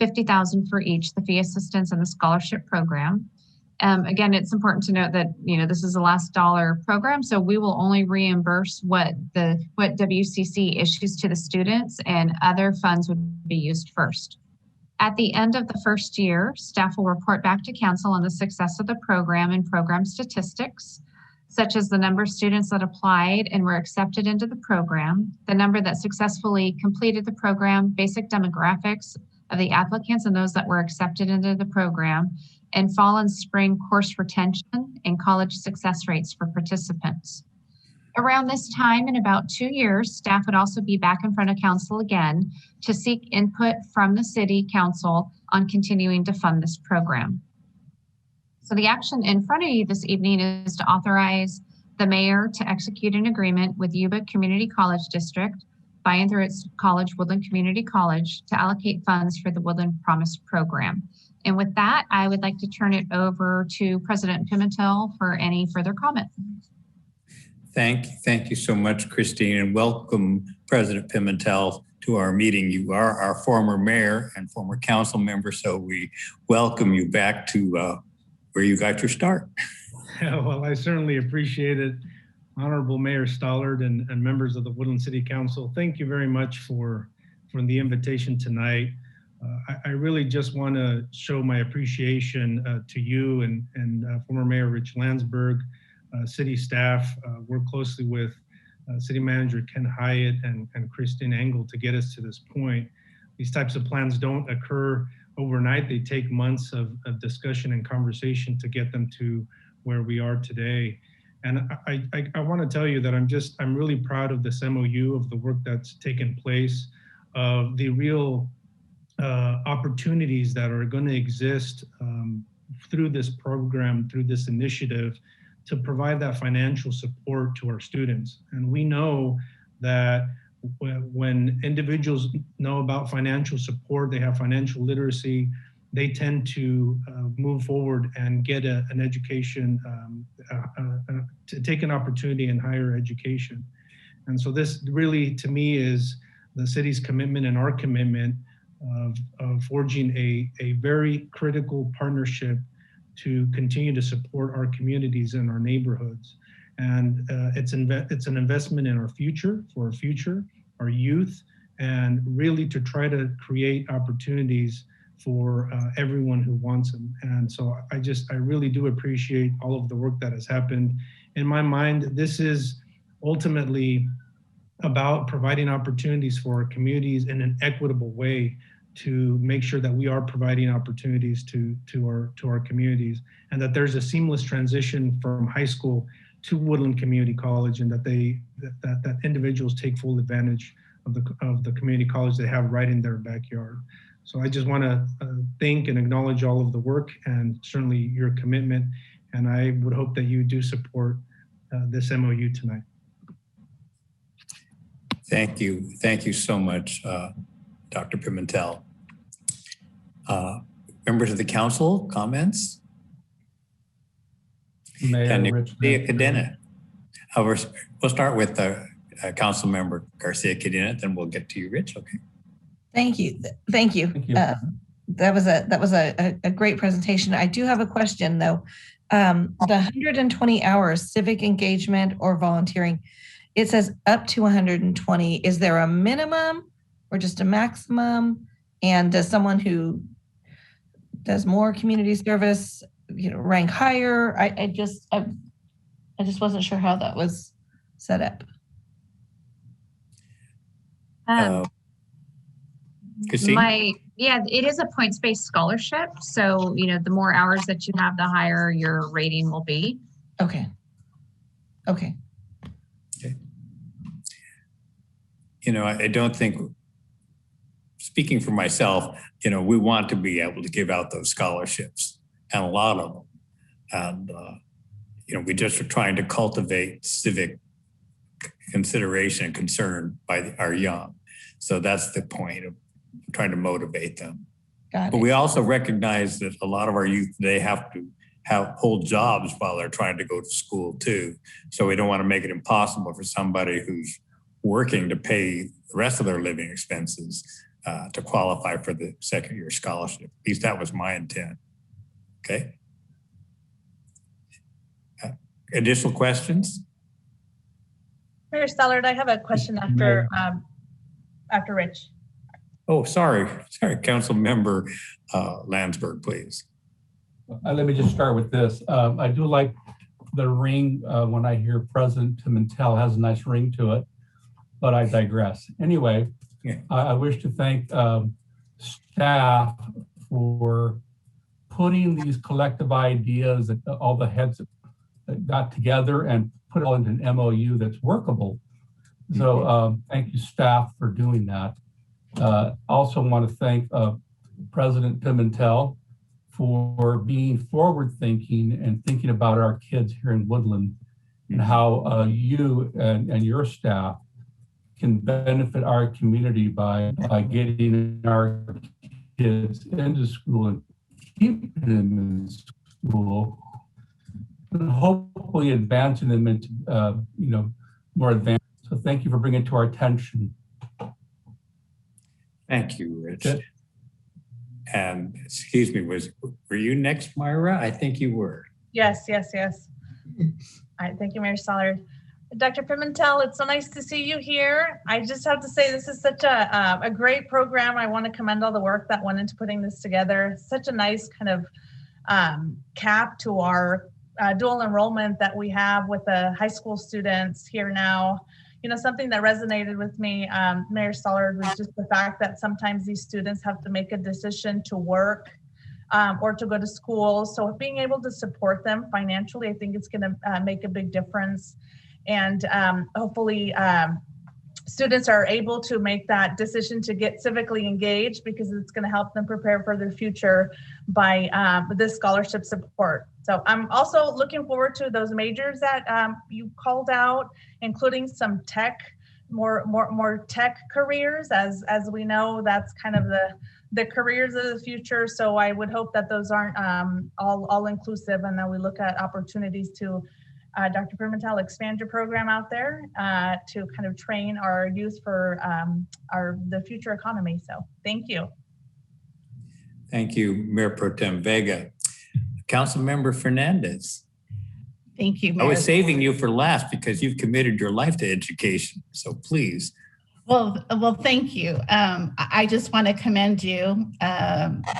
$50,000 for each, the fee assistance and the scholarship program. Again, it's important to note that this is a last dollar program, so we will only reimburse what WCC issues to the students, and other funds would be used first. At the end of the first year, staff will report back to council on the success of the program and program statistics, such as the number of students that applied and were accepted into the program, the number that successfully completed the program, basic demographics of the applicants and those that were accepted into the program, and fall and spring course retention and college success rates for participants. Around this time, in about 2 years, staff would also be back in front of council again to seek input from the city council on continuing to fund this program. So the action in front of you this evening is to authorize the mayor to execute an agreement with Yuba Community College District by and through its college, Woodland Community College, to allocate funds for the Woodland Promise program. And with that, I would like to turn it over to President Pimentel for any further comment. Thank you so much, Christine, and welcome President Pimentel to our meeting. You are our former mayor and former council member, so we welcome you back to where you got your start. Yeah, well, I certainly appreciate it. Honorable Mayor Stallard and members of the Woodland City Council, thank you very much for the invitation tonight. I really just want to show my appreciation to you and former Mayor Rich Landsberg, city staff. Work closely with City Manager Ken Hyatt and Christine Engel to get us to this point. These types of plans don't occur overnight. They take months of discussion and conversation to get them to where we are today. And I want to tell you that I'm really proud of this MOU, of the work that's taken place, of the real opportunities that are going to exist through this program, through this initiative, to provide that financial support to our students. And we know that when individuals know about financial support, they have financial literacy, they tend to move forward and get an education, to take an opportunity in higher education. And so this really, to me, is the city's commitment and our commitment of forging a very critical partnership to continue to support our communities and our neighborhoods. And it's an investment in our future, our youth, and really to try to create opportunities for everyone who wants them. And so I really do appreciate all of the work that has happened. In my mind, this is ultimately about providing opportunities for our communities in an equitable way, to make sure that we are providing opportunities to our communities, and that there's a seamless transition from high school to Woodland Community College, and that individuals take full advantage of the community college they have right in their backyard. So I just want to thank and acknowledge all of the work and certainly your commitment, and I would hope that you do support this MOU tonight. Thank you so much, Dr. Pimentel. Members of the council, comments? Mayor Rich. We'll start with Council Member Garcia Cadena, then we'll get to you, Rich. Okay. Thank you. That was a great presentation. I do have a question though. The 120 hours civic engagement or volunteering, it says up to 120. Is there a minimum or just a maximum? And does someone who does more community service, rank higher? I just wasn't sure how that was set up. It is a points-based scholarship. So, the more hours that you have, the higher your rating will be. Okay. I don't think speaking for myself, we want to be able to give out those scholarships, and a lot of them. And, we just are trying to cultivate civic consideration and concern by our young. So that's the point of trying to motivate them. But we also recognize that a lot of our youth, they have to hold jobs while they're trying to go to school too. So we don't want to make it impossible for somebody who's working to pay the rest of their living expenses to qualify for the second year scholarship. At least that was my intent. Okay. Additional questions? Mayor Stallard, I have a question after Rich. Oh, sorry, Council Member Landsberg, please. Let me just start with this. I do like the ring when I hear President Pimentel has a nice ring to it, but I digress. Anyway, I wish to thank staff for putting these collective ideas that all the heads that got together and put it all into an MOU that's workable. So thank you, staff, for doing that. Also want to thank President Pimentel for being forward-thinking and thinking about our kids here in Woodland and how you and your staff can benefit our community by getting our kids into school and keeping them in school, and hopefully advancing them into more advanced. So thank you for bringing it to our attention. Thank you, Rich. And excuse me, were you next, Myra? I think you were. Yes. All right, thank you, Mayor Stallard. Dr. Pimentel, it's so nice to see you here. I just have to say this is such a great program. I want to commend all the work that went into putting this together. Such a nice kind of cap to our dual enrollment that we have with the high school students here now. Something that resonated with me, Mayor Stallard, was just the fact that sometimes these students have to make a decision to work or to go to school. So being able to support them financially, I think it's going to make a big difference. And hopefully students are able to make that decision to get civically engaged, because it's going to help them prepare for their future by this scholarship support. So I'm also looking forward to those majors that you called out, including some tech, more tech careers. As we know, that's kind of the careers of the future. So I would hope that those aren't all inclusive, and that we look at opportunities to, Dr. Pimentel, expand your program out there to kind of train our youth for the future economy. So thank you. Thank you, Mayor Pro Tem Vega. Councilmember Fernandez. Thank you, Mayor. I was saving you for last because you've committed your life to education. So please. Well, thank you. I just want to commend you,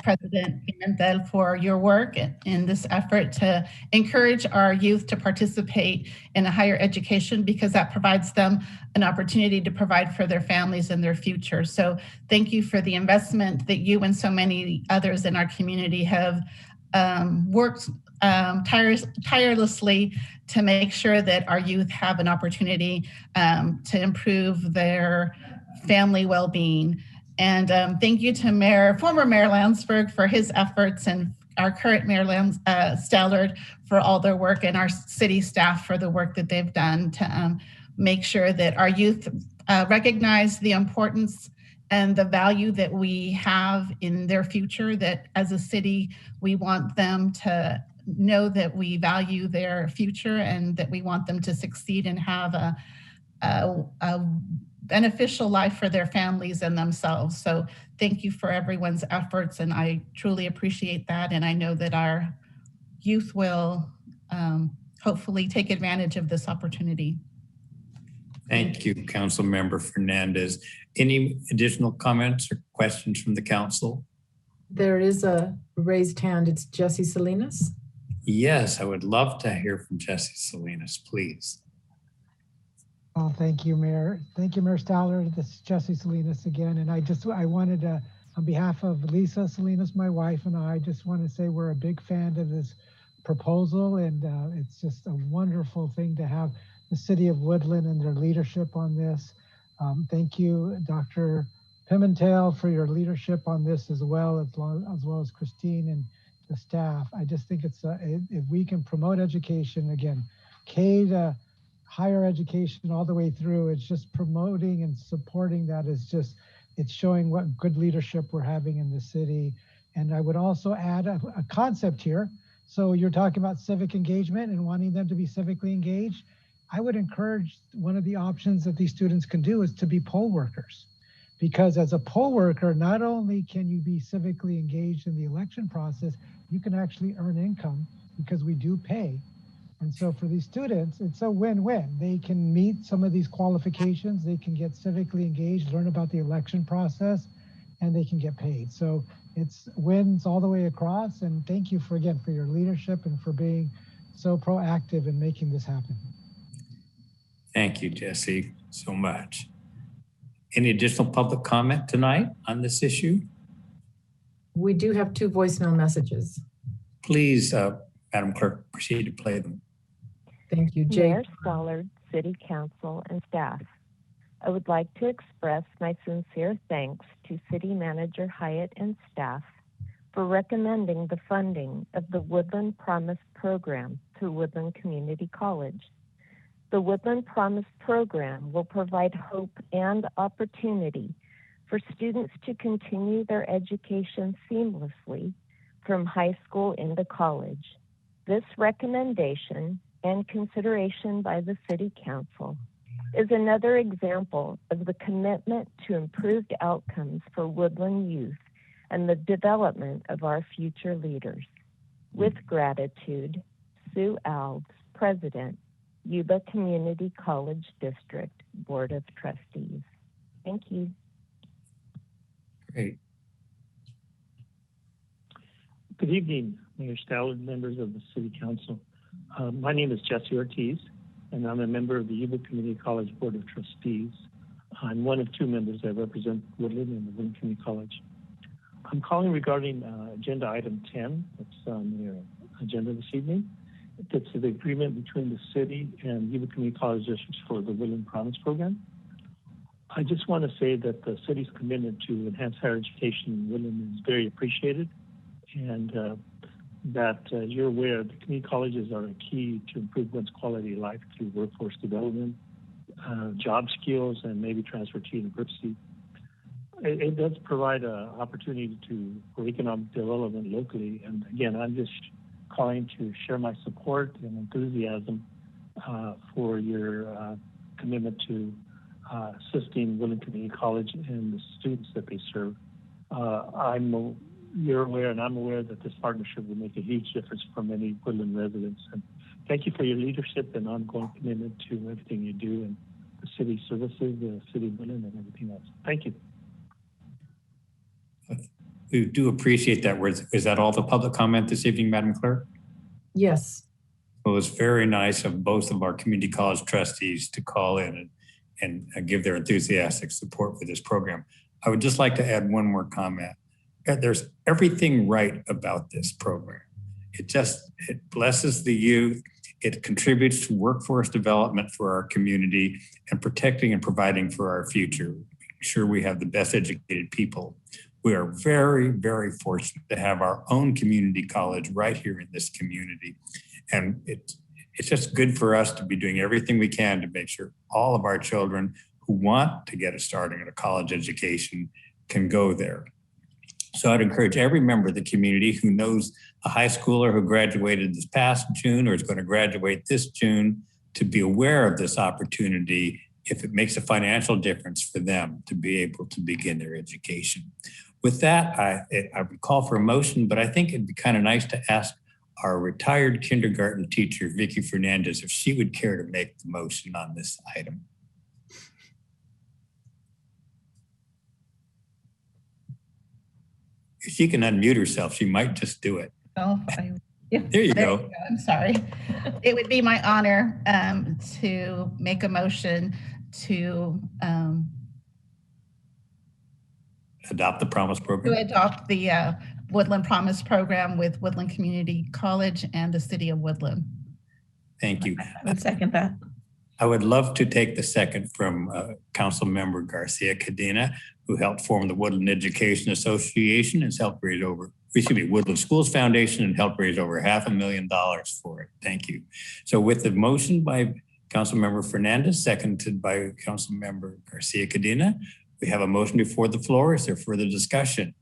President Pimentel, for your work in this effort to encourage our youth to participate in a higher education, because that provides them an opportunity to provide for their families and their future. So thank you for the investment that you and so many others in our community have worked tirelessly to make sure that our youth have an opportunity to improve their family well-being. And thank you to former Mayor Landsberg for his efforts, and our current Mayor Stallard for all their work, and our city staff for the work that they've done to make sure that our youth recognize the importance and the value that we have in their future, that as a city, we want them to know that we value their future and that we want them to succeed and have a beneficial life for their families and themselves. So thank you for everyone's efforts, and I truly appreciate that. And I know that our youth will hopefully take advantage of this opportunity. Thank you, Councilmember Fernandez. Any additional comments or questions from the council? There is a raised hand. It's Jesse Salinas. Yes, I would love to hear from Jesse Salinas, please. Oh, thank you, Mayor. Thank you, Mayor Stallard. This is Jesse Salinas again. And I wanted to, on behalf of Lisa Salinas, my wife, and I just want to say we're a big fan of this proposal. And it's just a wonderful thing to have the city of Woodland and their leadership on this. Thank you, Dr. Pimentel for your leadership on this as well as Christine and the staff. I just think it's if we can promote education again, K to higher education all the way through, it's just promoting and supporting that it's showing what good leadership we're having in the city. And I would also add a concept here. So you're talking about civic engagement and wanting them to be civically engaged. I would encourage one of the options that these students can do is to be poll workers. Because as a poll worker, not only can you be civically engaged in the election process, you can actually earn income because we do pay. And so for these students, it's a win-win. They can meet some of these qualifications, they can get civically engaged, learn about the election process, and they can get paid. So it's wins all the way across. And thank you for your leadership and for being so proactive in making this happen. Thank you, Jesse, so much. Any additional public comment tonight on this issue? We do have 2 voicemail messages. Please, Madam Clerk, proceed to play them. Thank you, Jay. Mayor Stollard, City Council, and staff. I would like to express my sincere thanks to City Manager Hyatt and staff for recommending the funding of the Woodland Promise program through Woodland Community College. The Woodland Promise program will provide hope and opportunity for students to continue their education seamlessly from high school into college. This recommendation and consideration by the City Council is another example of the commitment to improved outcomes for Woodland youth and the development of our future leaders. With gratitude, Sue Alves, President, Yuba Community College District Board of Trustees. Thank you. Great. Good evening, Mayor Stallard, members of the City Council. My name is Jesse Ortiz, and I'm a member of the Yuba Community College Board of Trustees. I'm one of 2 members that represent Woodland and the Woodland Community College. I'm calling regarding agenda item 10. That's on the agenda this evening. It's the agreement between the city and Yuba Community College districts for the Woodland Promise program. I just want to say that the city's commitment to enhance higher education in Woodland is very appreciated, and that you're aware the community colleges are a key to improve one's quality of life through workforce development, job skills, and maybe transfer to university. It does provide an opportunity for economic development locally. And again, I'm just calling to share my support and enthusiasm for your commitment to assisting Woodland Community College and the students that they serve. You're aware, and I'm aware, that this partnership will make a huge difference for many Woodland residents. And thank you for your leadership and ongoing commitment to everything you do and the city services, the city of Woodland, and everything else. Thank you. We do appreciate that. Is that all the public comment this evening, Madam Clerk? Yes. Well, it was very nice of both of our community college trustees to call in and give their enthusiastic support for this program. I would just like to add one more comment. There's everything right about this program. It blesses the youth. It contributes to workforce development for our community and protecting and providing for our future. Making sure we have the best educated people. We are very, very fortunate to have our own community college right here in this community. And it's just good for us to be doing everything we can to make sure all of our children who want to get a start in a college education can go there. So I'd encourage every member of the community who knows a high schooler who graduated this past June or is going to graduate this June to be aware of this opportunity if it makes a financial difference for them to be able to begin their education. With that, I would call for a motion, but I think it'd be kind of nice to ask our retired kindergarten teacher, Vicki Fernandez, if she would care to make the motion on this item. If she can unmute herself, she might just do it. Oh, there you go. I'm sorry. It would be my honor to make a motion to adopt the Promise program. To adopt the Woodland Promise program with Woodland Community College and the City of Woodland. Thank you. I would second that. I would love to take the second from Council Member Garcia Cadena, who helped form the Woodland Education Association and has helped raise Woodland Schools Foundation and helped raise over $500,000 for it. Thank you. So with the motion by Councilmember Fernandez, seconded by Councilmember Garcia Cadena, we have a motion before the floor. Is there further discussion?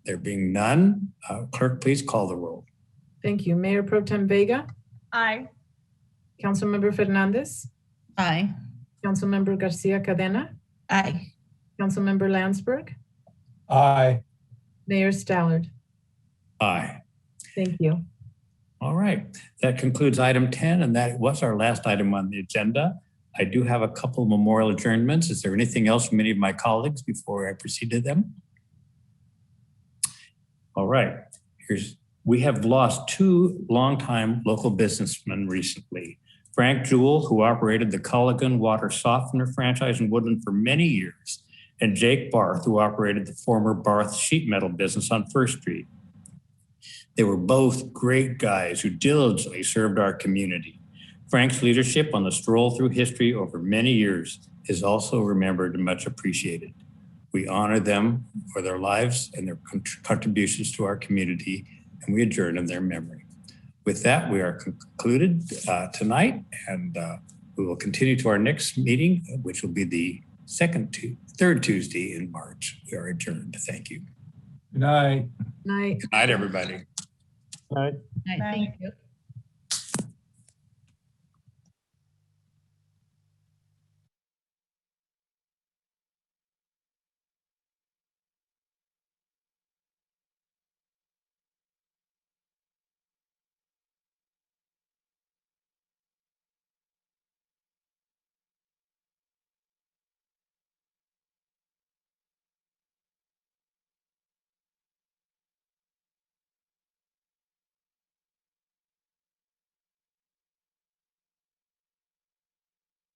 There being none, clerk, please call the roll. Thank you. Mayor Pro Tem Vega, Aye. Councilmember Fernandez, Aye. Councilmember Garcia Cadena, Aye. Councilmember Landsberg, Aye. Mayor Stallard. Aye. Thank you. All right, that concludes item 10, and that was our last item on the agenda. I do have a couple memorial adjournments. Is there anything else from any of my colleagues before I proceed to them? All right, we have lost two longtime local businessmen recently. Frank Jewell, who operated the Culligan Water Softener franchise in Woodland for many years, and Jake Barth, who operated the former Barth sheet metal business on First Street. They were both great guys who diligently served our community. Frank's leadership on the stroll through history over many years is also remembered and much appreciated. We honor them for their lives and their contributions to our community, and we adjourn in their memory. With that, we are concluded tonight, and we will continue to our next meeting, which will be the third Tuesday in March. We are adjourned. Thank you. Good night. Night. Good night, everybody. All right. Thank you.